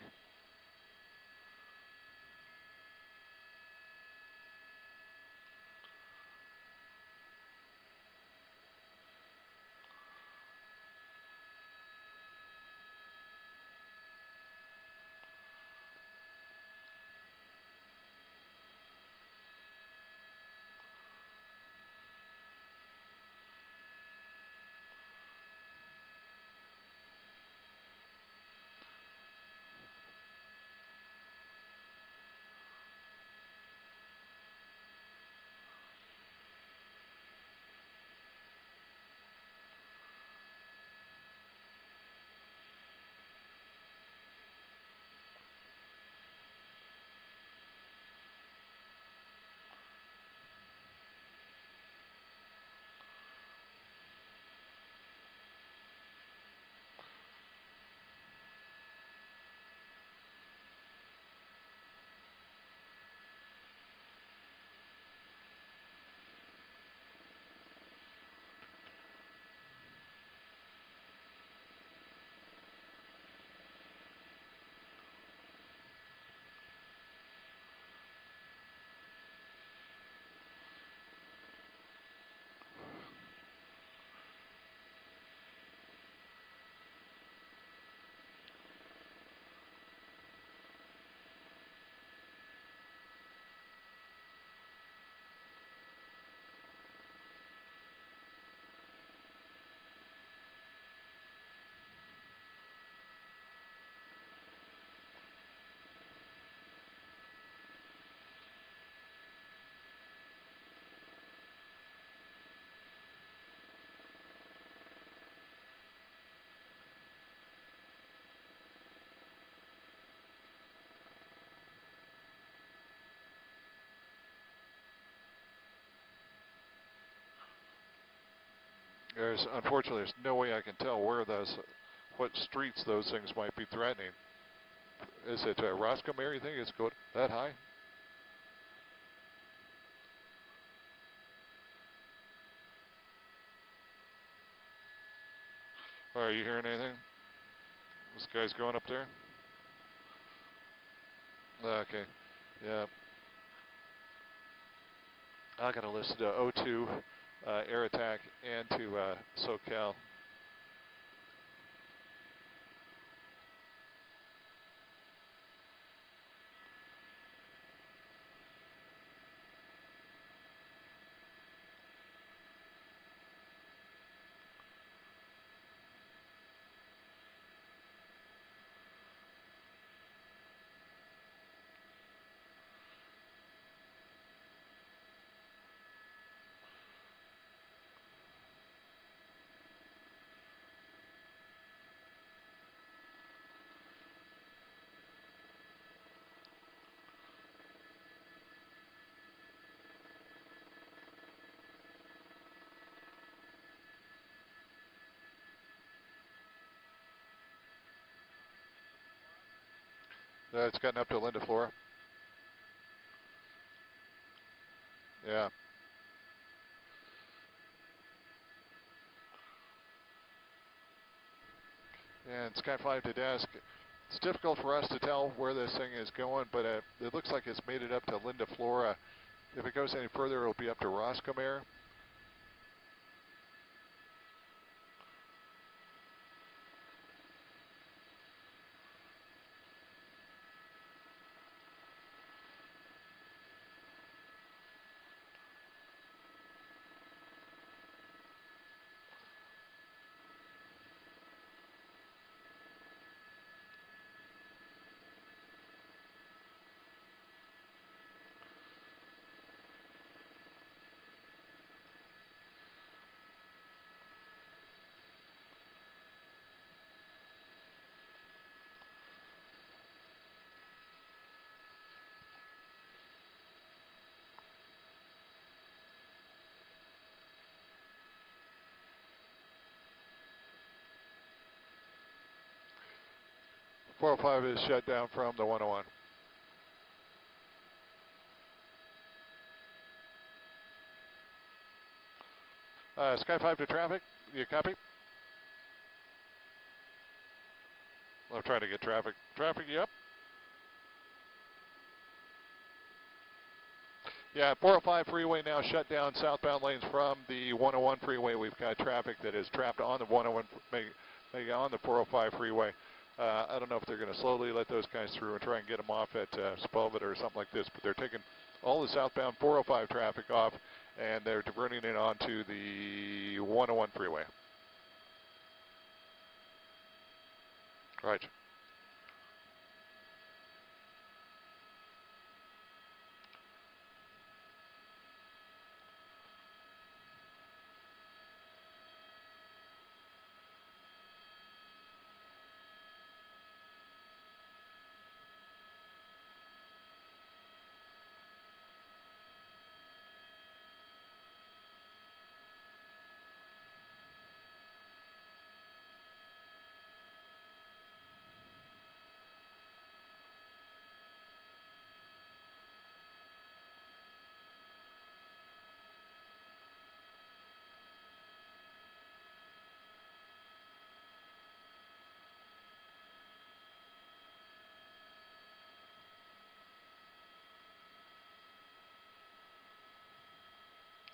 Unfortunately, there's no way I can tell where what streets those things might be threatening. Is it a Roscoe area thing? Is it go that high? Are you hearing anything? This guy's going up there? Okay. Yeah. I got to listen to O2 Air Attack and to SoCal. It's gotten up to Linda Flora. Yeah. And Sky 5 to desk. It's difficult for us to tell where this thing is going, but it looks like it's made it up to Linda Flora. If it goes any further, it'll be up to Roscommare. .405 is shut down from the 101. Sky 5 to traffic. You copy? I'm trying to get traffic. Traffic, yep. Yeah, 405 freeway now shut down southbound lanes from the 101 freeway. We've got traffic that is trapped on the 101, on the 405 freeway. I don't know if they're going to slowly let those guys through and try and get them off at Sepulveda or something like this, but they're taking all the southbound 405 traffic off, and they're diverting it onto the 101 freeway. Right.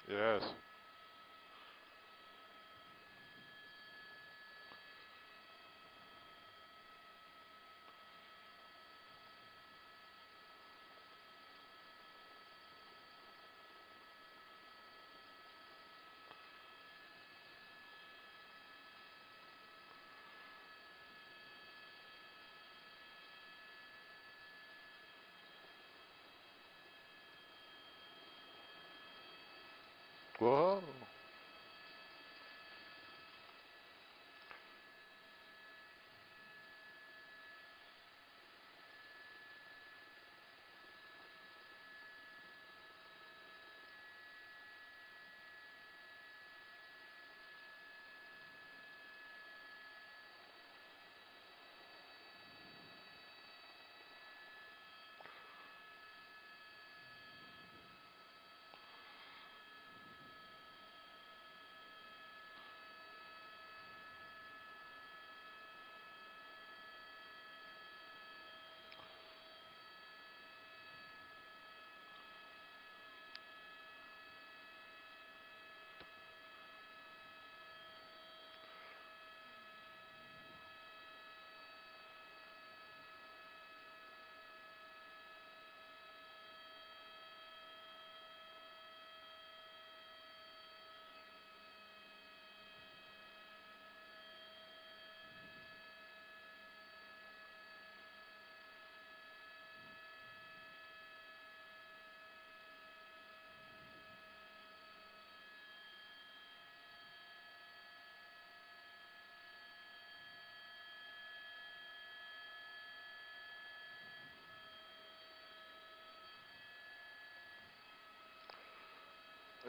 Yes. Whoa.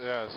Yes.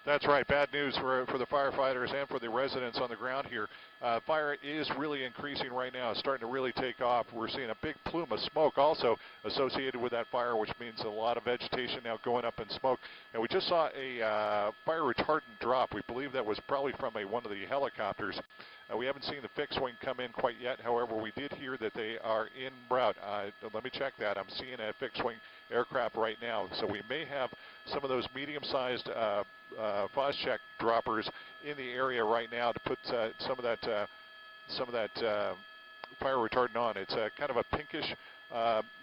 That's right. Bad news for the firefighters and for the residents on the ground here. Fire is really increasing right now. It's starting to really take off. We're seeing a big plume of smoke also associated with that fire, which means a lot of vegetation now going up in smoke. And we just saw a fire retardant drop. We believe that was probably from one of the helicopters. We haven't seen the fixed wing come in quite yet. However, we did hear that they are en route. Let me check that. I'm seeing a fixed wing aircraft right now. So we may have some of those medium-sized Phos-Check droppers in the area right now to put some of that fire retardant on. It's kind of a pinkish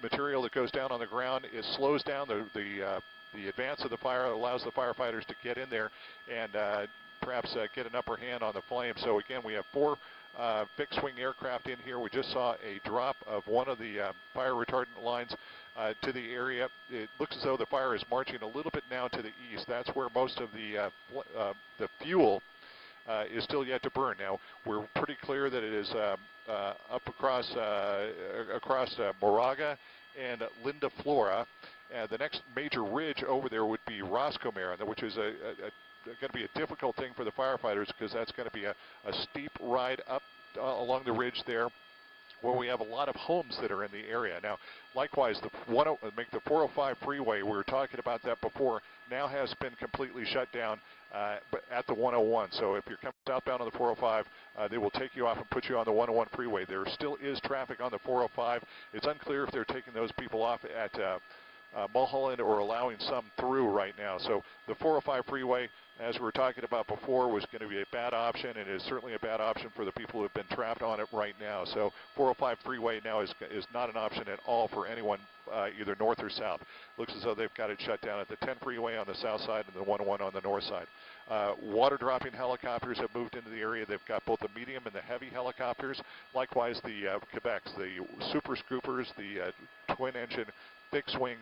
material that goes down on the ground. It slows down the advance of the fire. It allows the firefighters to get in there and perhaps get an upper hand on the flame. So again, we have 4 fixed-wing aircraft in here. We just saw a drop of one of the fire retardant lines to the area. It looks as though the fire is marching a little bit now to the east. That's where most of the fuel is still yet to burn. Now, we're pretty clear that it is up across Moraga and Linda Flora. The next major ridge over there would be Roscommare, which is going to be a difficult thing for the firefighters because that's going to be a steep ride up along the ridge there, where we have a lot of homes that are in the area. Now, likewise, the 405 freeway, we were talking about that before, now has been completely shut down but at the 101. So if you're coming southbound on the 405, they will take you off and put you on the 101 freeway. There still is traffic on the 405. It's unclear if they're taking those people off at Mulholland or allowing some through right now. So the 405 freeway, as we were talking about before, was going to be a bad option, and is certainly a bad option for the people who have been trapped on it right now. So 405 freeway now is not an option at all for anyone either north or south. Looks as though they've got it shut down at the 10 freeway on the south side and the 101 on the north side. Water dropping helicopters have moved into the area. They've got both the medium and the heavy helicopters. Likewise, the Quebecs, the Super Scoopers, the twin engine fixed wing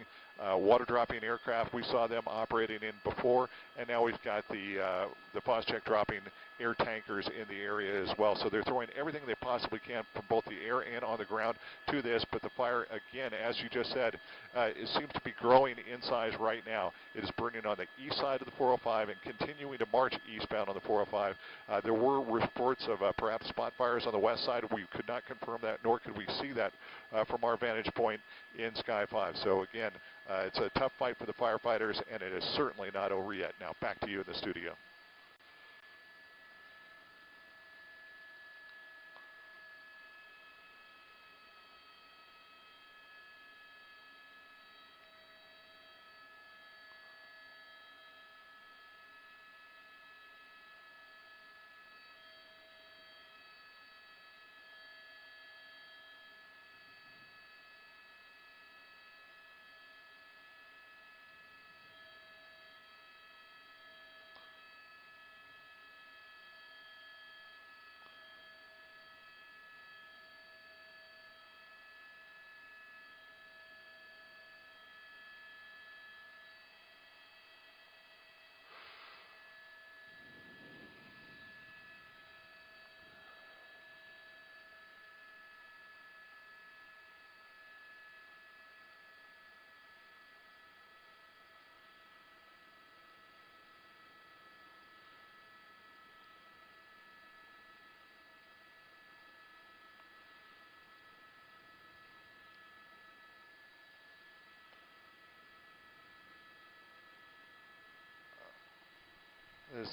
water dropping aircraft. We saw them operating in before, and now we've got the Phosgene dropping air tankers in the area as well. So they're throwing everything they possibly can from both the air and on the ground to this. But the fire, again, as you just said, it seems to be growing in size right now. It is burning on the east side of the 405 and continuing to march eastbound on the 405. There were reports of perhaps spot fires on the west side. We could not confirm that, nor could we see that from our vantage point in Sky 5. So again, it's a tough fight for the firefighters, and it is certainly not over yet. Now back to you in the studio.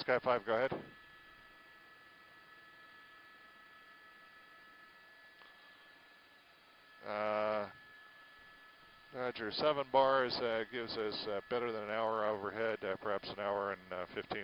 Sky 5, go ahead. Roger, 7 bars gives us better than an hour overhead, perhaps an hour and 15.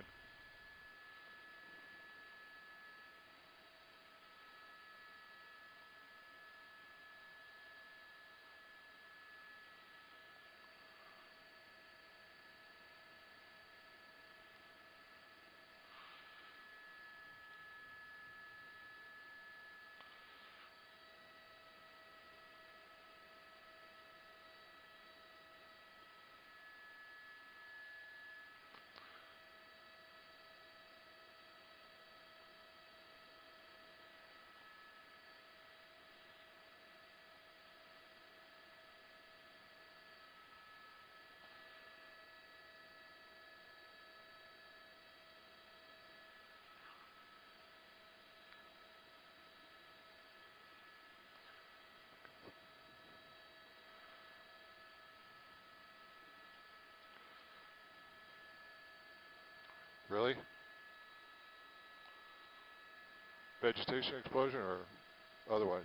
Really? Vegetation explosion or otherwise?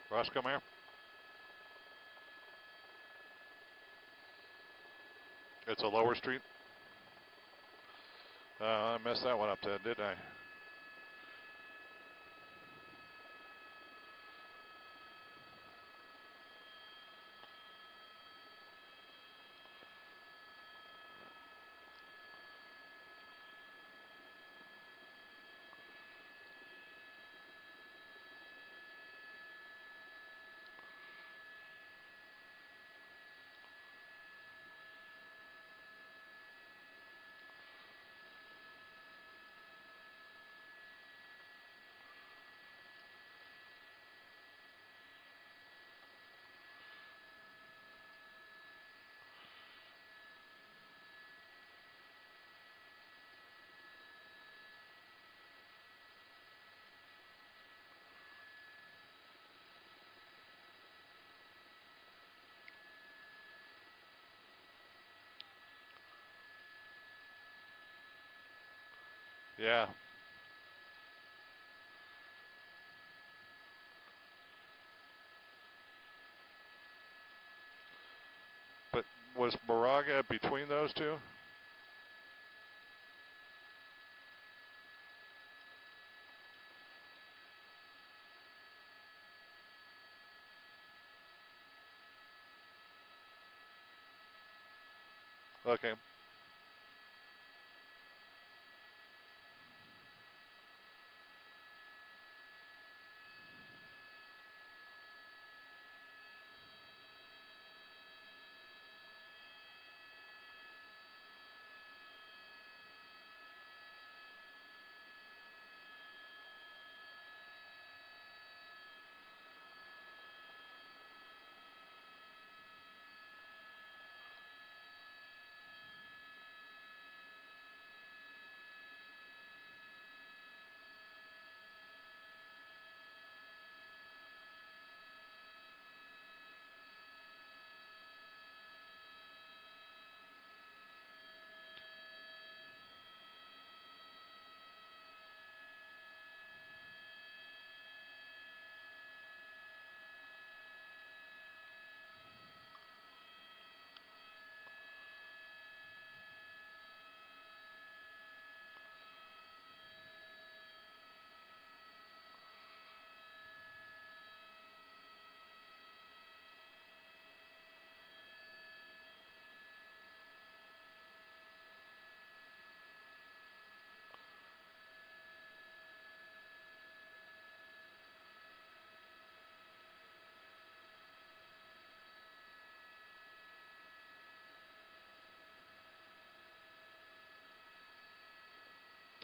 Roscoe Mayor. It's a lower street. I messed that one up then, didn't I? Yeah. But was Moraga between those two? Okay.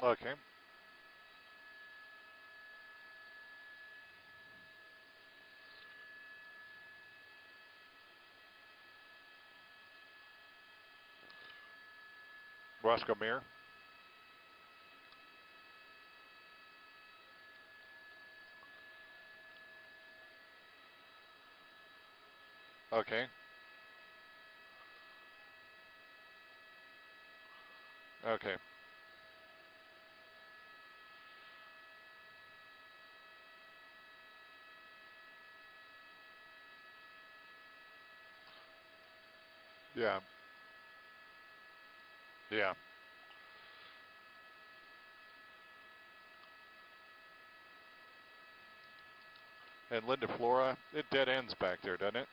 Okay. Roscoe Mayor. Okay. Okay. Yeah. Yeah. And Linda Flora, it dead ends back there, doesn't it?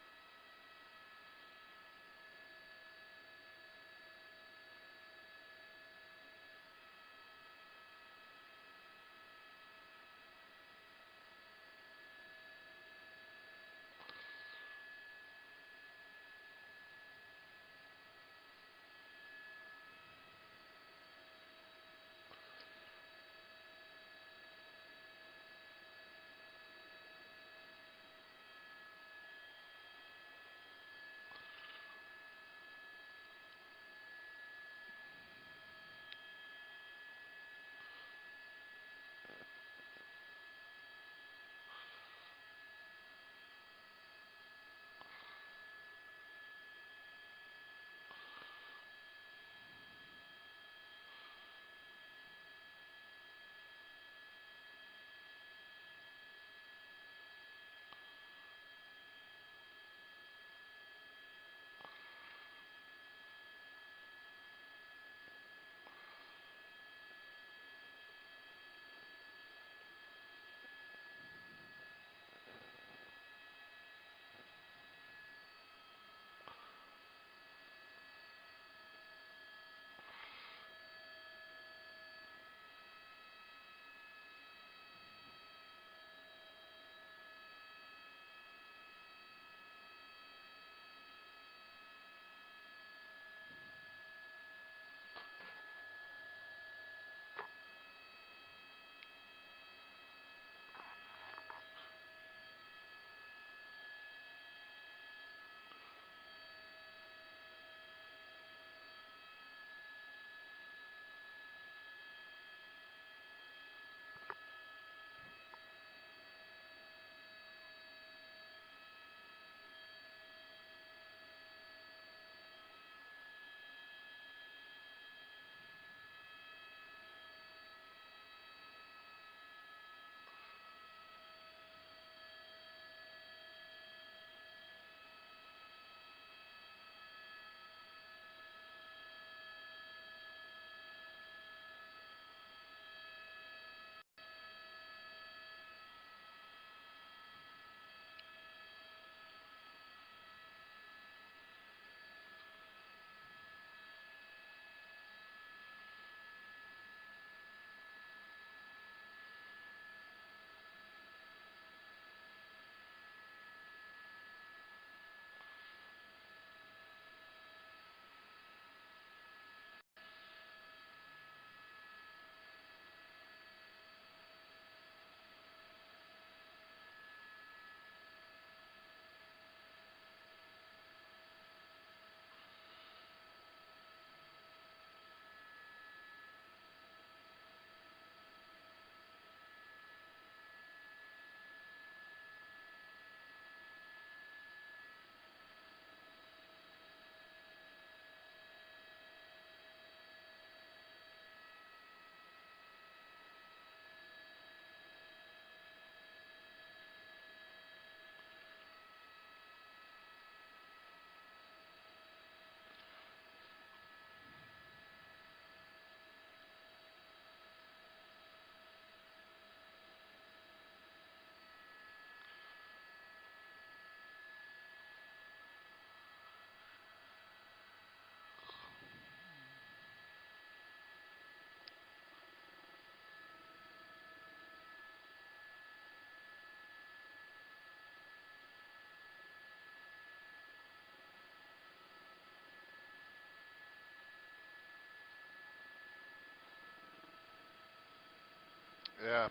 Yeah.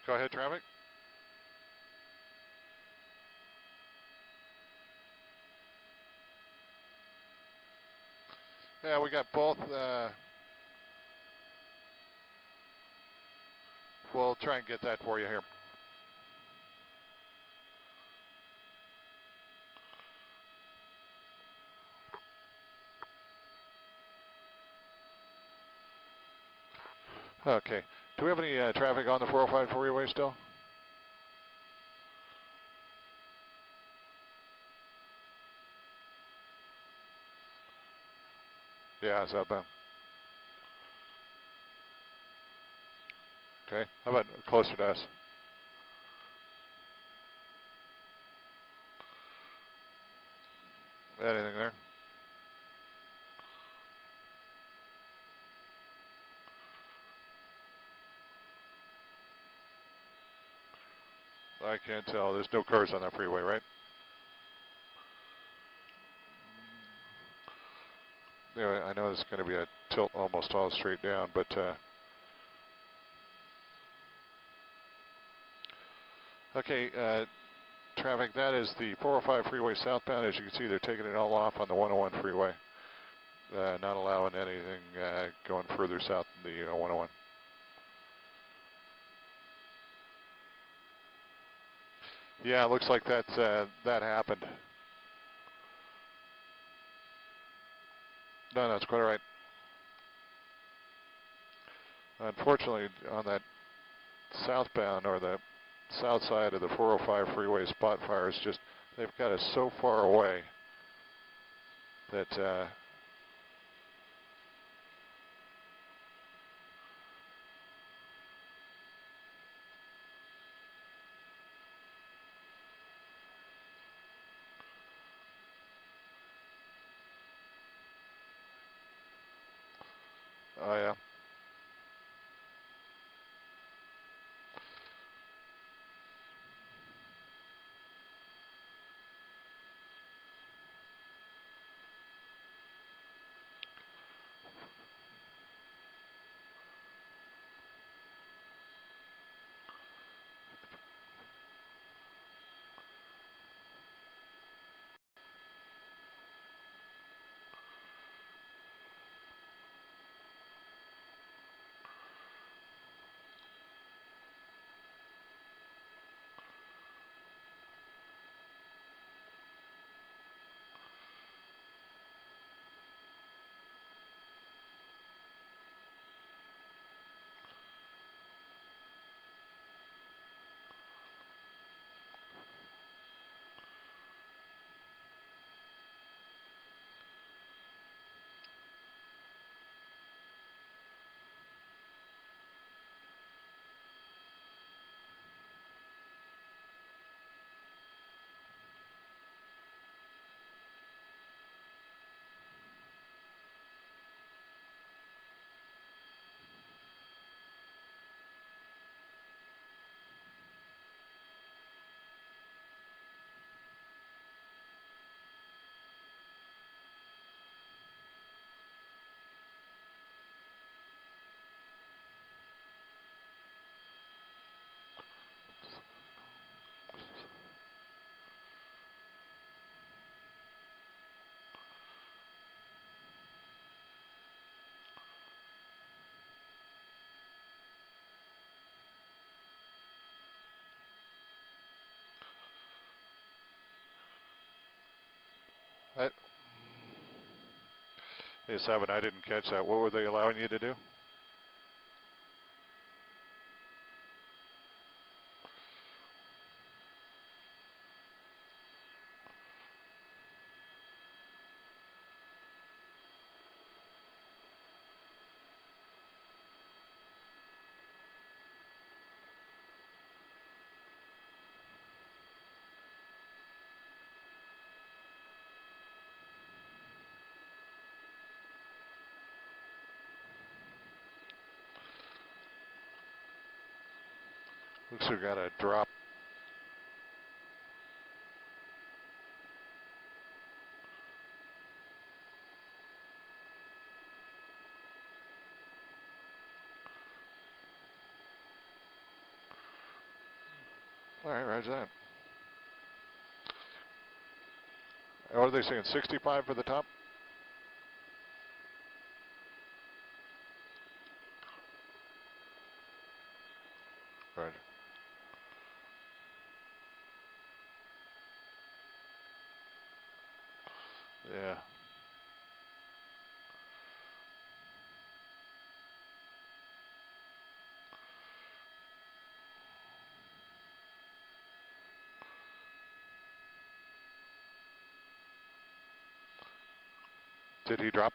Go ahead, traffic. Yeah, we got both. We'll try and get that for you here. Okay. Do we have any traffic on the 405 freeway still? Yeah, it's outbound. Okay. How about closer to us? Anything there? I can't tell. There's no cars on that freeway, right? Yeah, I know it's going to be a tilt almost all straight down, but okay, traffic, that is the 405 freeway southbound. As you can see, they're taking it all off on the 101 freeway, not allowing anything going further south than the 101. Yeah, it looks like that happened. No, that's quite all right. Unfortunately, on that southbound or the south side of the 405 freeway, spot fires just, they've got us so far away that oh yeah. Hey, Seven, I didn't catch that. What were they allowing you to do? Looks like we got a drop All right, roger that. What are they saying, 65 for the top? Roger. Yeah. Did he drop?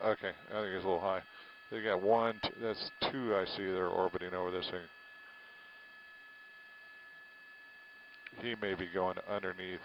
Okay, I think he's a little high. They got one, that's two I see they're orbiting over this thing. He may be going underneath.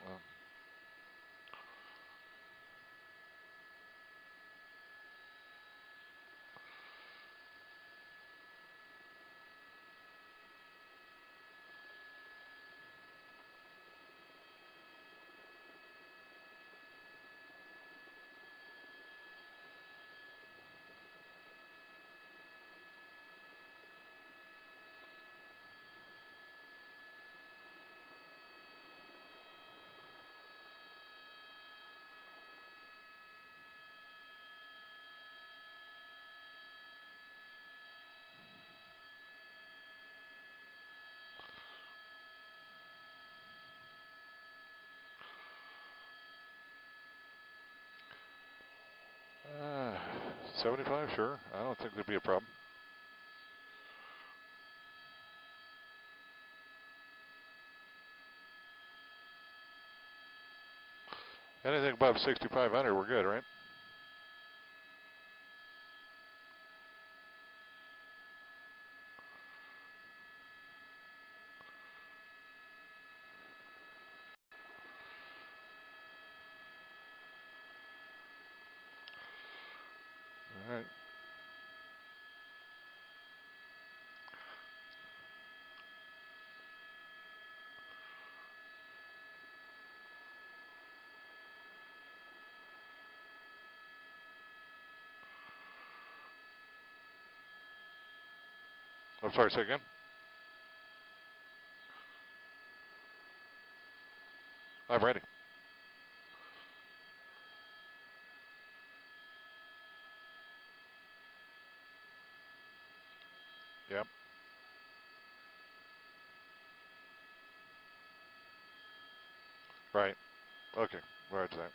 Well, uh, 75, sure. I don't think there'd be a problem. Anything above 6,500, we're good, right? All right. I'm sorry, say again? I'm ready. Yep. Right. Okay. Roger that.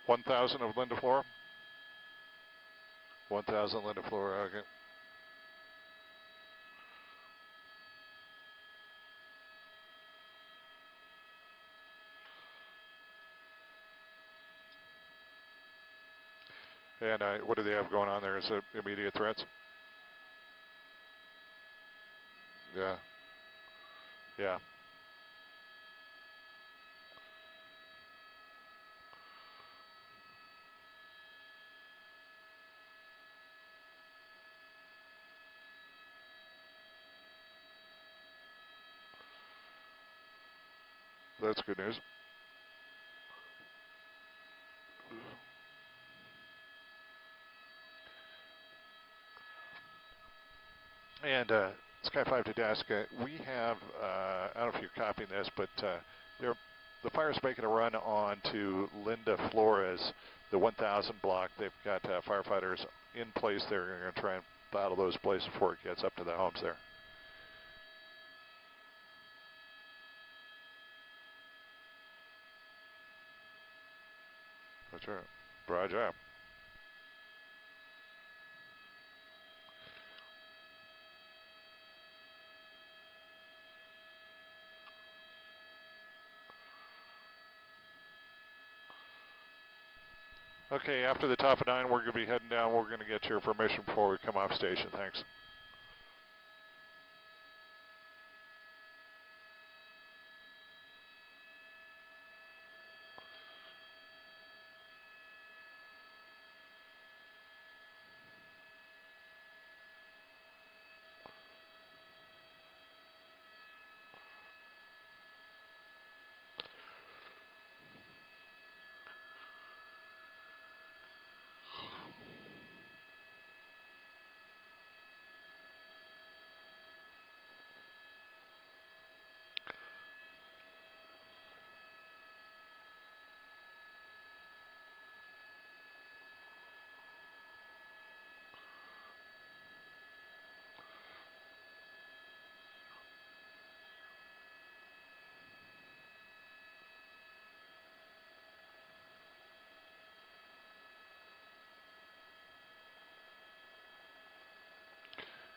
1,000 of Linda Flora? 1,000 Linda Flora, okay. And what do they have going on there? Is it immediate threats? Yeah. Yeah. That's good news. And Sky 5 to desk, we have, I don't know if you're copying this, but the fire's making a run on to Linda Flores, the 1,000 block. They've got firefighters in place there. They're going to try and battle those places before it gets up to the homes there. That's right. Roger. Okay, after the top of 9, we're going to be heading down. We're going to get your information before we come off station. Thanks.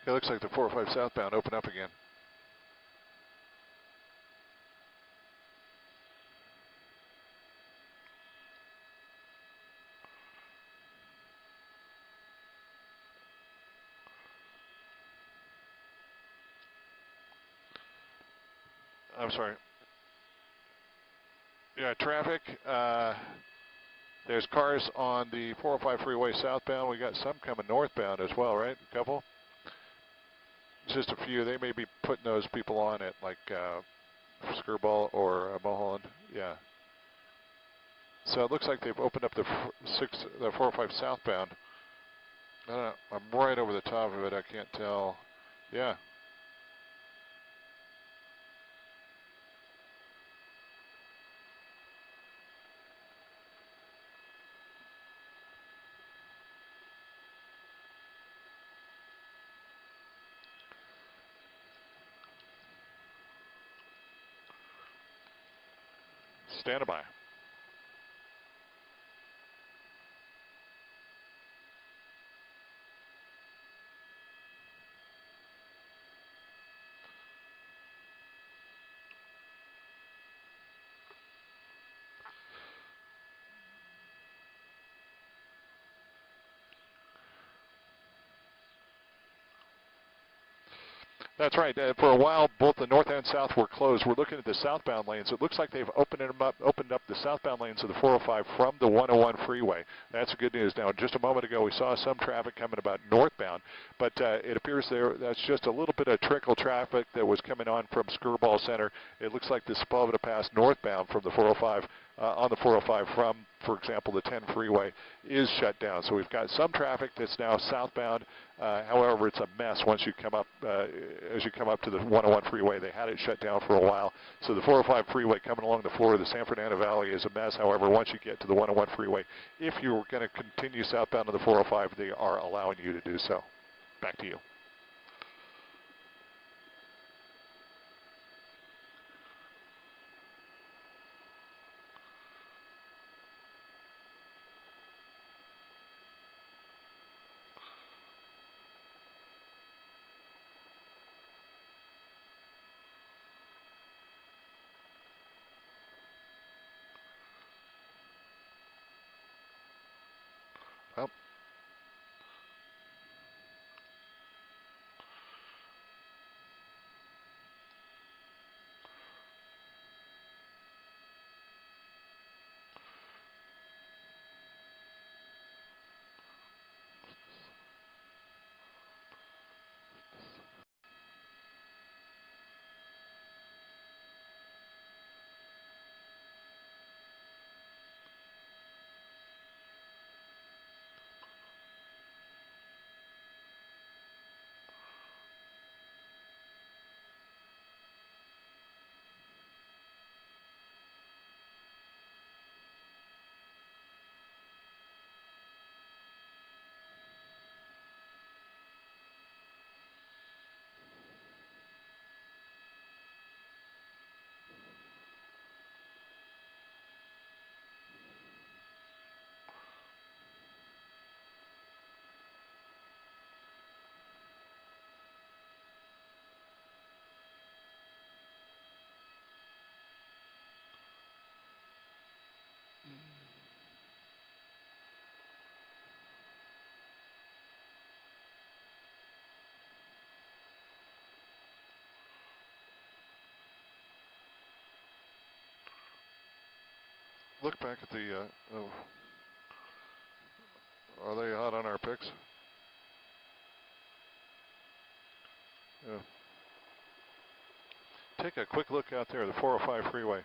It looks like the 405 southbound open up again. I'm sorry. Yeah, traffic. There's cars on the 405 freeway southbound. We got some coming northbound as well, right? A couple? Just a few. They may be putting those people on at like Skirball or Mulholland. Yeah. So it looks like they've opened up the 405 southbound. I don't know. I'm right over the top of it. I can't tell. Yeah. Stand by. That's right. For a while, both the north and south were closed. We're looking at the southbound lanes. It looks like they've opened up the southbound lanes of the 405 from the 101 freeway. That's good news. Now, just a moment ago, we saw some traffic coming about northbound, but it appears that's just a little bit of trickle traffic that was coming on from Skirball Center. It looks like the Spavita Pass northbound from the 405 on the 405 from, for example, the 10 freeway is shut down. So we've got some traffic that's now southbound. However, it's a mess once you come up, as you come up to the 101 freeway. They had it shut down for a while. So the 405 freeway coming along the floor of the San Fernando Valley is a mess. However, once you get to the 101 freeway, if you're going to continue southbound to the 405, they are allowing you to do so. Back to you. Well, look back at the, are they hot on our picks? Yeah. Take a quick look out there, the 405 freeway.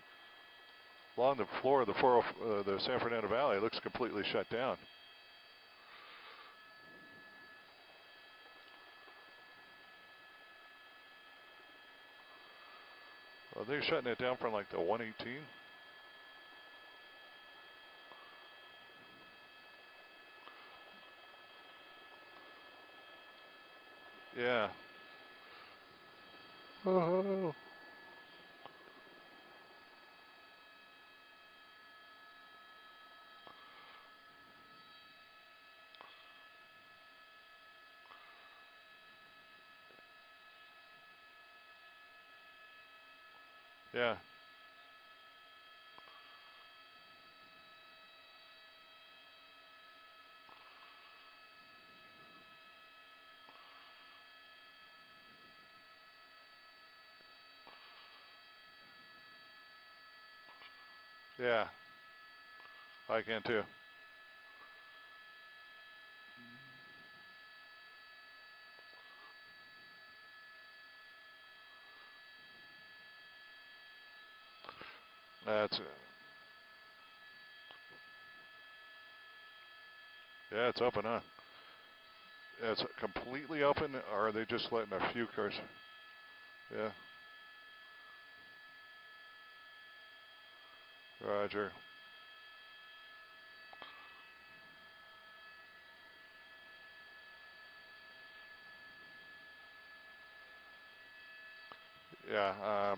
Along the floor of the San Fernando Valley, it looks completely shut down. Are they shutting it down from like the 118? Yeah. Oh. Yeah. Yeah. I can too. That's yeah, it's open, huh? It's completely open, or are they just letting a few cars? Yeah. Roger. Yeah.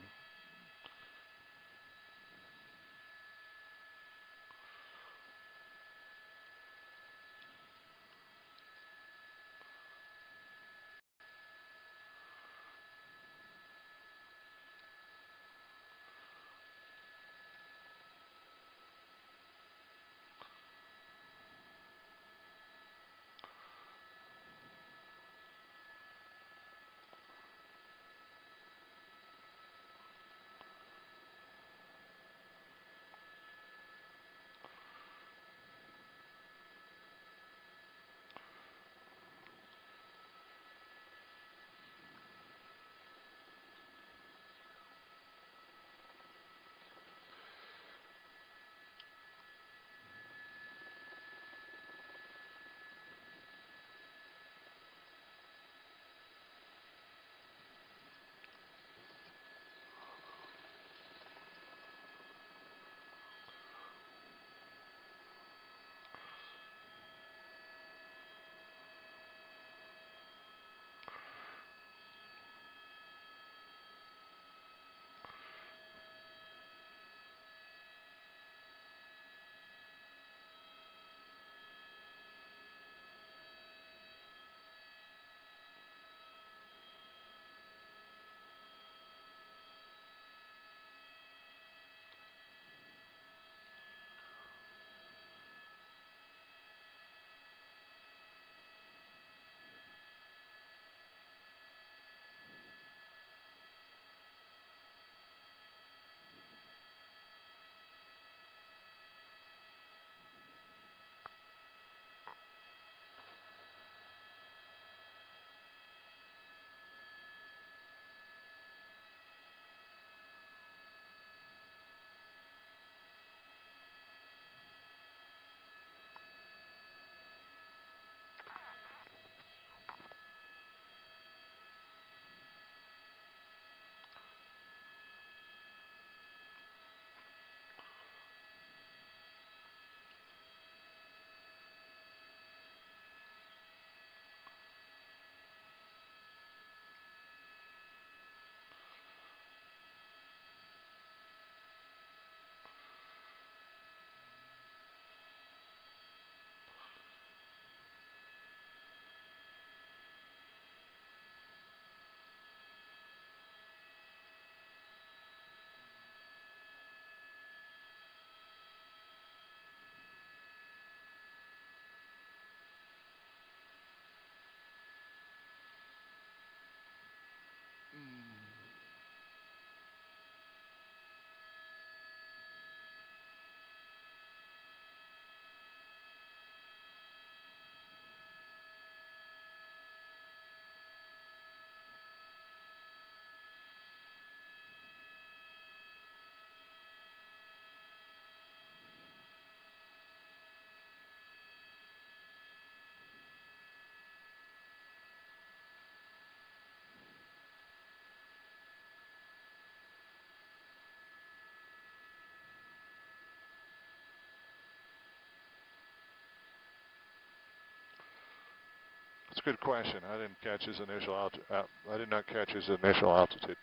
a good question. I didn't catch his initial I did not catch his initial altitude.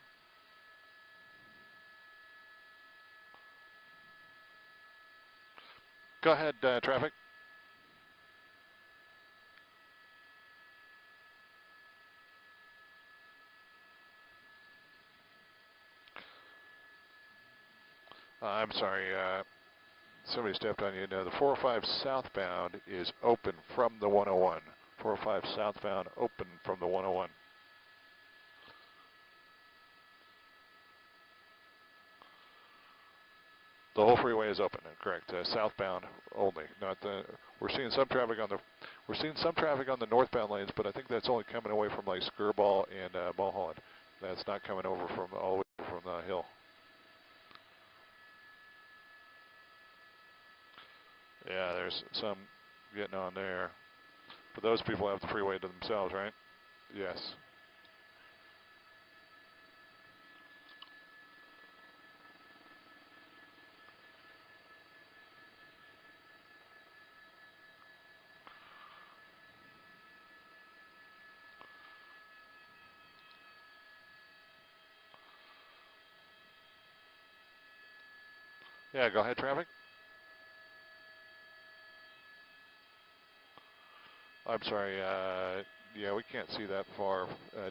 Go ahead, traffic. I'm sorry. Somebody stepped on you. No, the 405 southbound is open from the 101. 405 southbound open from the 101. The whole freeway is open, correct? Southbound only. Not the. We're seeing some traffic on the. We're seeing some traffic on the northbound lanes, but I think that's only coming away from like Skirball and Mulholland. That's not coming over from all the way from the hill. Yeah, there's some getting on there, but those people have the freeway to themselves, right? Yes. Yeah, go ahead, traffic. I'm sorry. Yeah, we can't see that far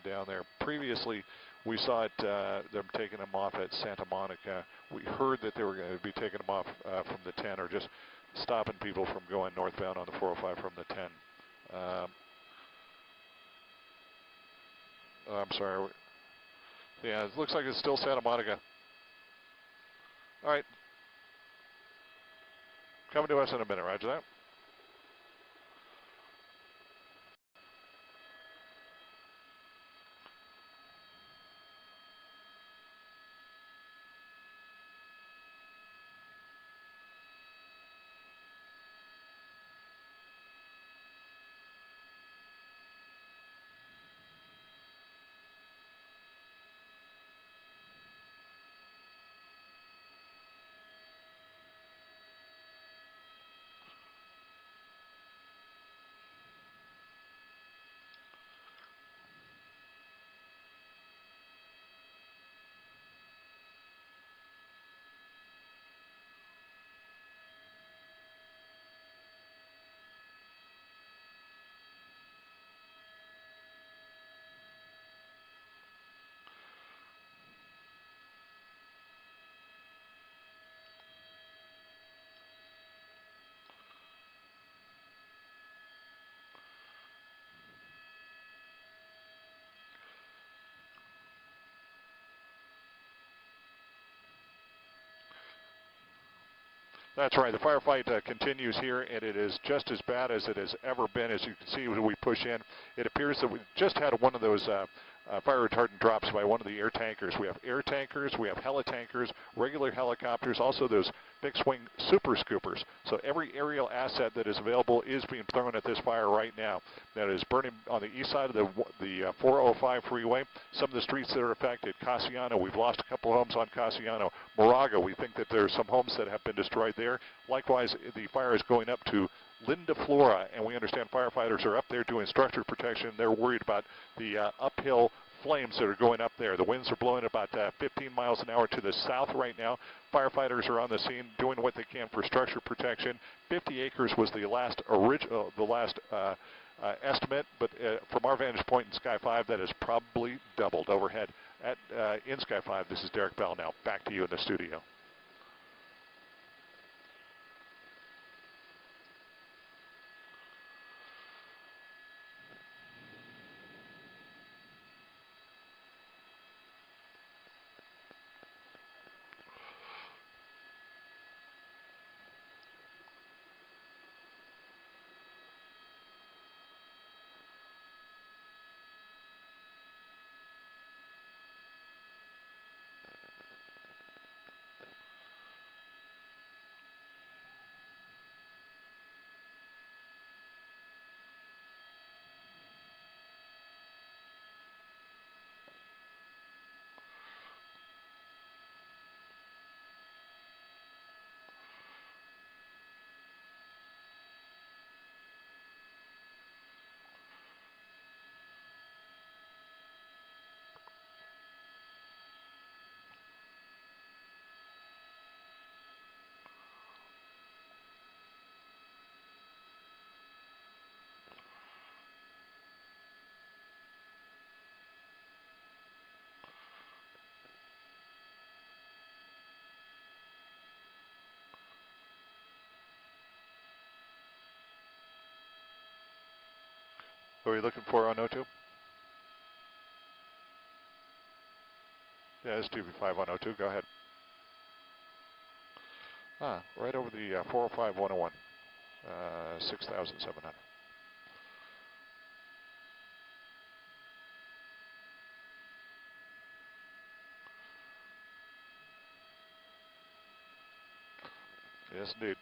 down there. Previously, we saw it, them taking them off at Santa Monica. We heard that they were going to be taking them off from the 10 or just stopping people from going northbound on the 405 from the 10. I'm sorry. Yeah, it looks like it's still Santa Monica. All right. Coming to us in a minute, roger that. That's right. The firefight continues here, and it is just as bad as it has ever been. As you can see when we push in, it appears that we just had one of those fire retardant drops by one of the air tankers. We have air tankers, we have heli-tankers, regular helicopters, also those big-swing super scoopers. So every aerial asset that is available is being thrown at this fire right now. That is burning on the east side of the 405 freeway. Some of the streets that are affected, Casiano, we've lost a couple homes on Casiano. Moraga, we think that there's some homes that have been destroyed there. Likewise, the fire is going up to Linda Flora, and we understand firefighters are up there doing structured protection. They're worried about the uphill flames that are going up there. The winds are blowing about 15 miles an hour to the south right now. Firefighters are on the scene doing what they can for structure protection. 50 acres was the last estimate, but from our vantage point in Sky 5, that is probably doubled overhead. In Sky 5, this is Derek Bell now. Back to you in the studio. What are you looking for on 02? Yeah, it's 2V5 on 02. Go ahead. Right over the 405 101. 6,700. Yes, indeed.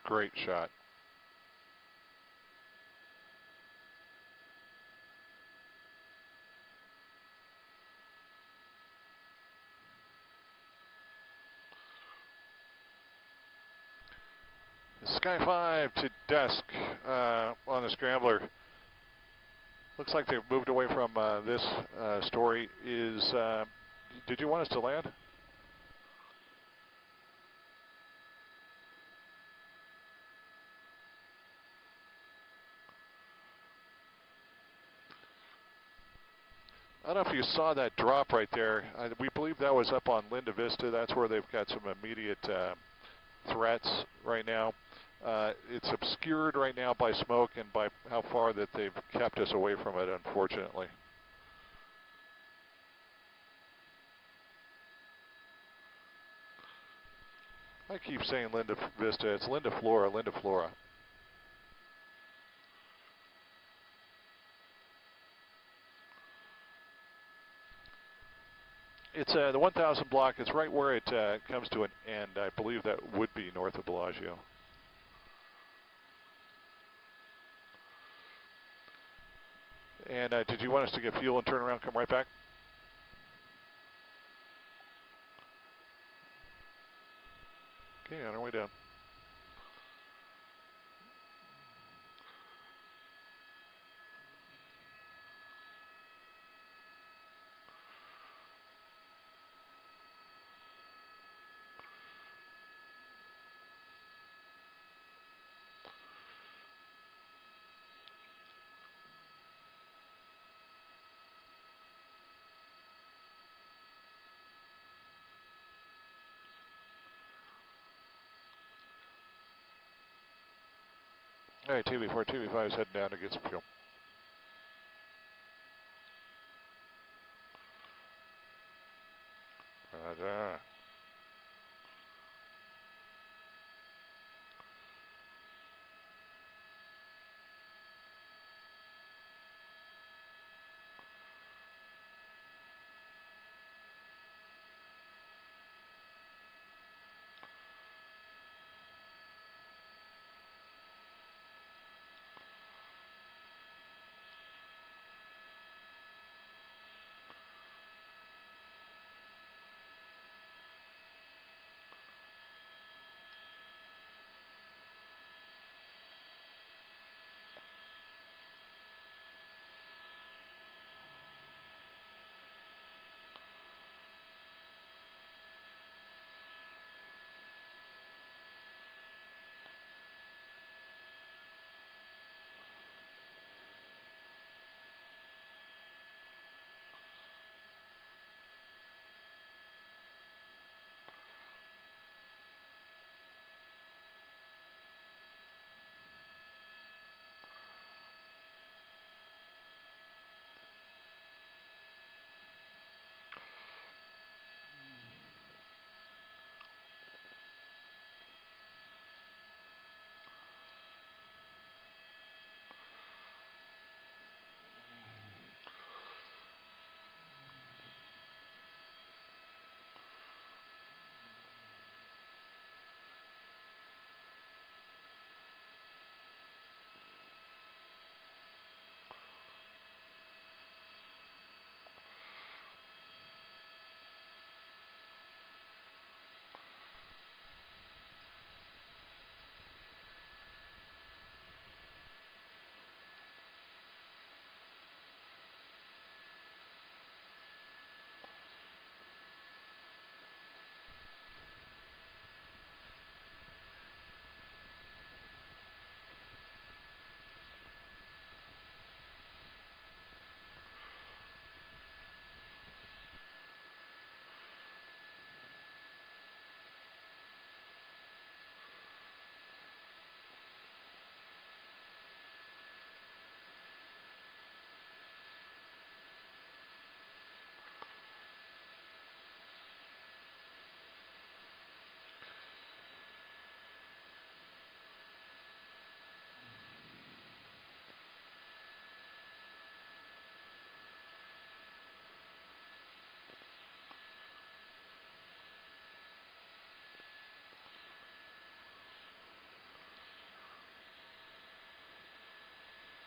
Great shot. Sky 5 to Dusk on the Scrambler. Looks like they've moved away from this story. Did you want us to land? I don't know if you saw that drop right there. We believe that was up on Linda Vista. That's where they've got some immediate threats right now. It's obscured right now by smoke and by how far that they've kept us away from it, unfortunately. I keep saying Linda Vista. It's Linda Flora, Linda Flora. It's the 1000 block. It's right where it comes to an end. I believe that would be north of Bellagio. And did you want us to get fuel and turn around, come right back? Okay, on our way down. All right, TV4, TV5 is heading down to get some fuel. Roger.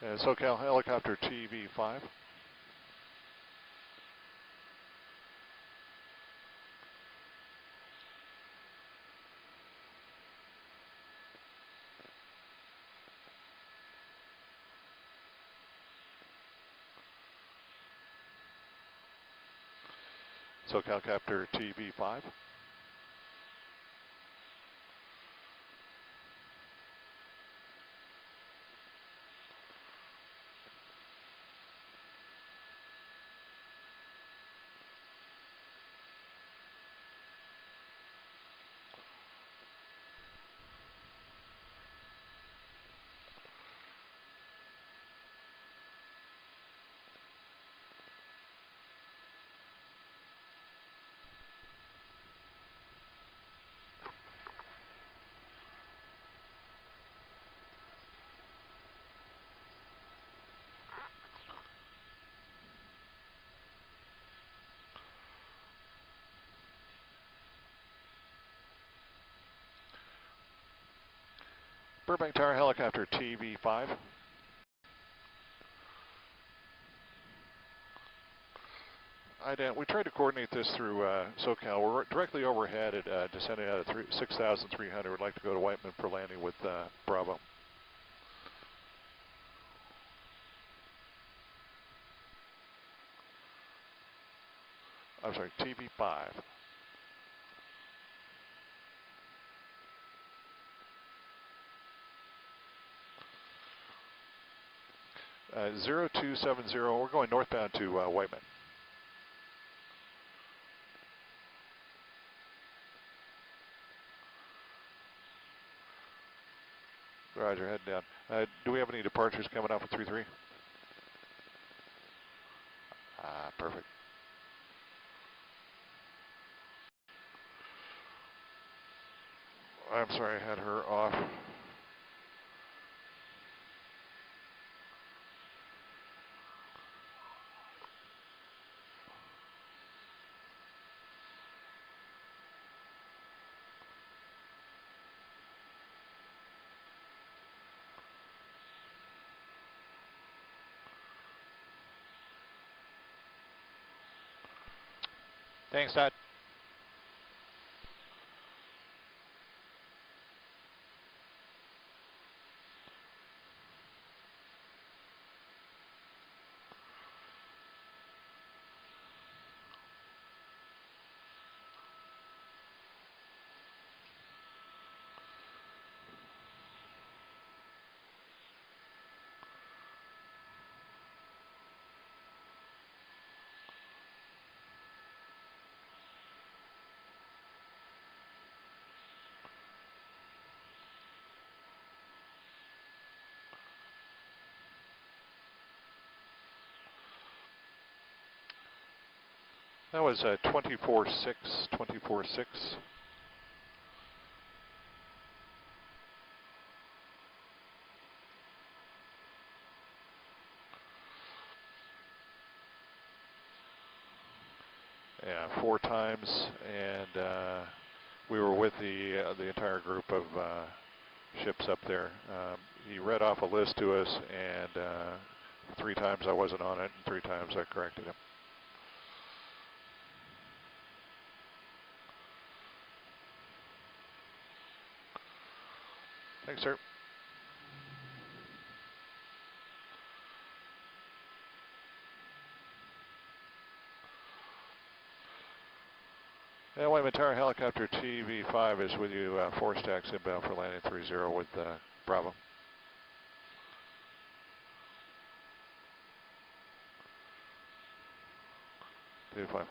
And SoCal helicopter TV5. SoCal Captor TV5. Burbank Tower helicopter TV5. We tried to coordinate this through SoCal. We're directly overhead at descending out of 6,300. We'd like to go to Whiteman for landing with Bravo. I'm sorry, TV5. Uh, 0270, we're going northbound to Whiteman. Roger, head down. Do we have any departures coming off of 3-3? Perfect. I'm sorry, I had her off. Thanks, Todd. That was 24-6, 24-6. Yeah, 4 times, and we were with the entire group of ships up there. He read off a list to us, and 3 times I wasn't on it, and 3 times I corrected him. Thanks, sir. LA Matara Helicopter TV5 is with you, 4 stacks inbound for landing 30 with Bravo. TV5.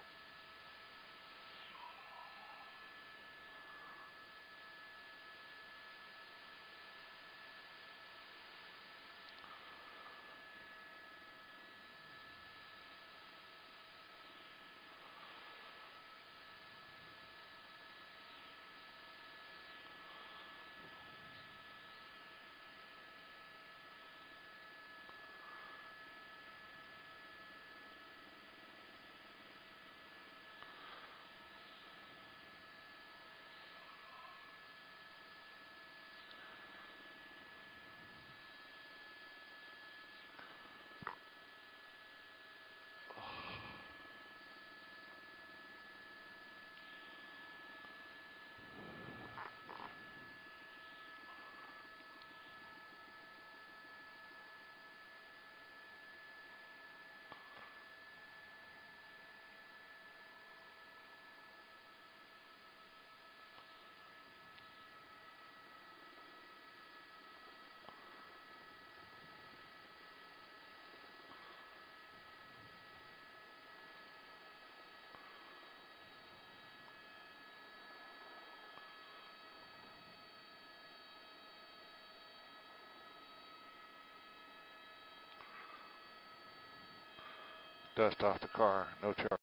Dust off the car, no charge.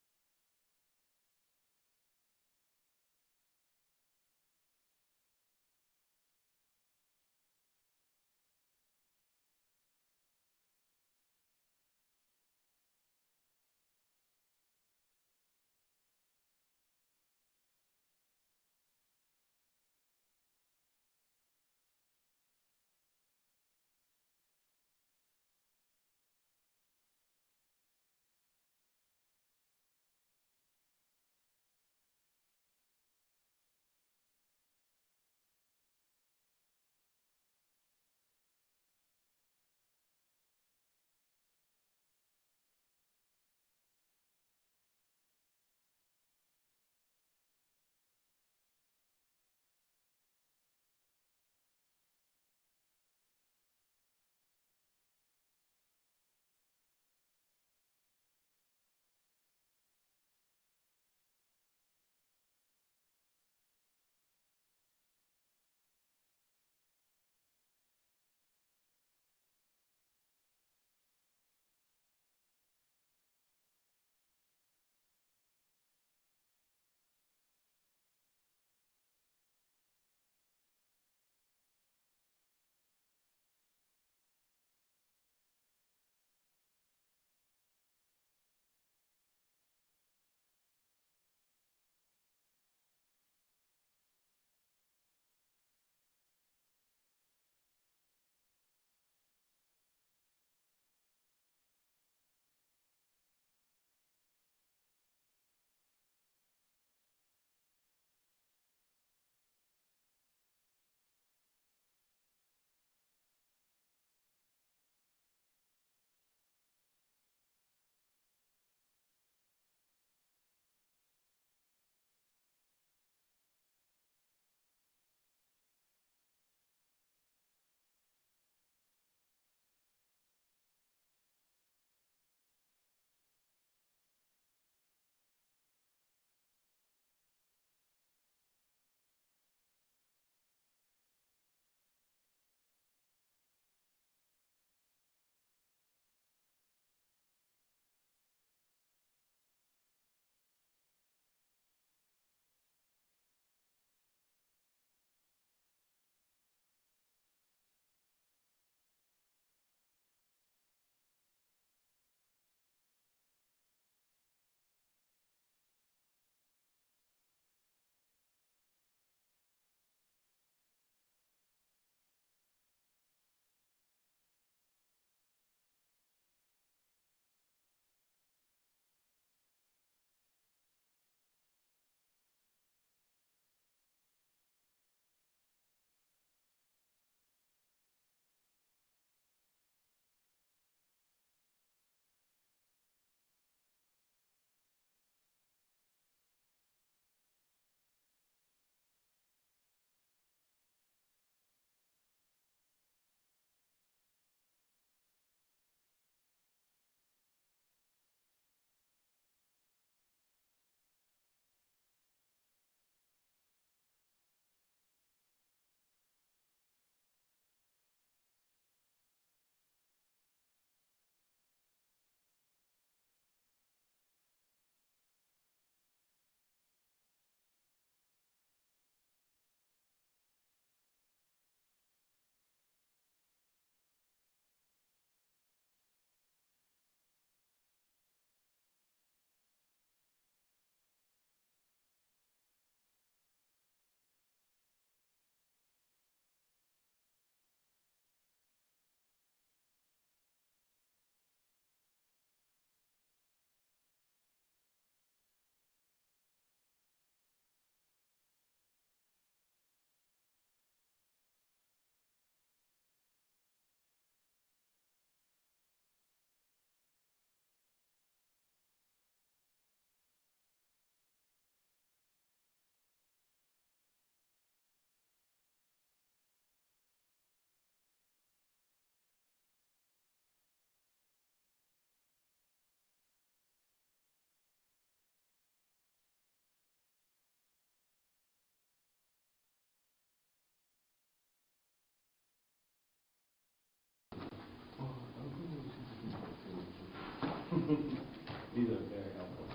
These are very helpful.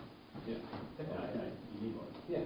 Yeah. You need one. Yeah.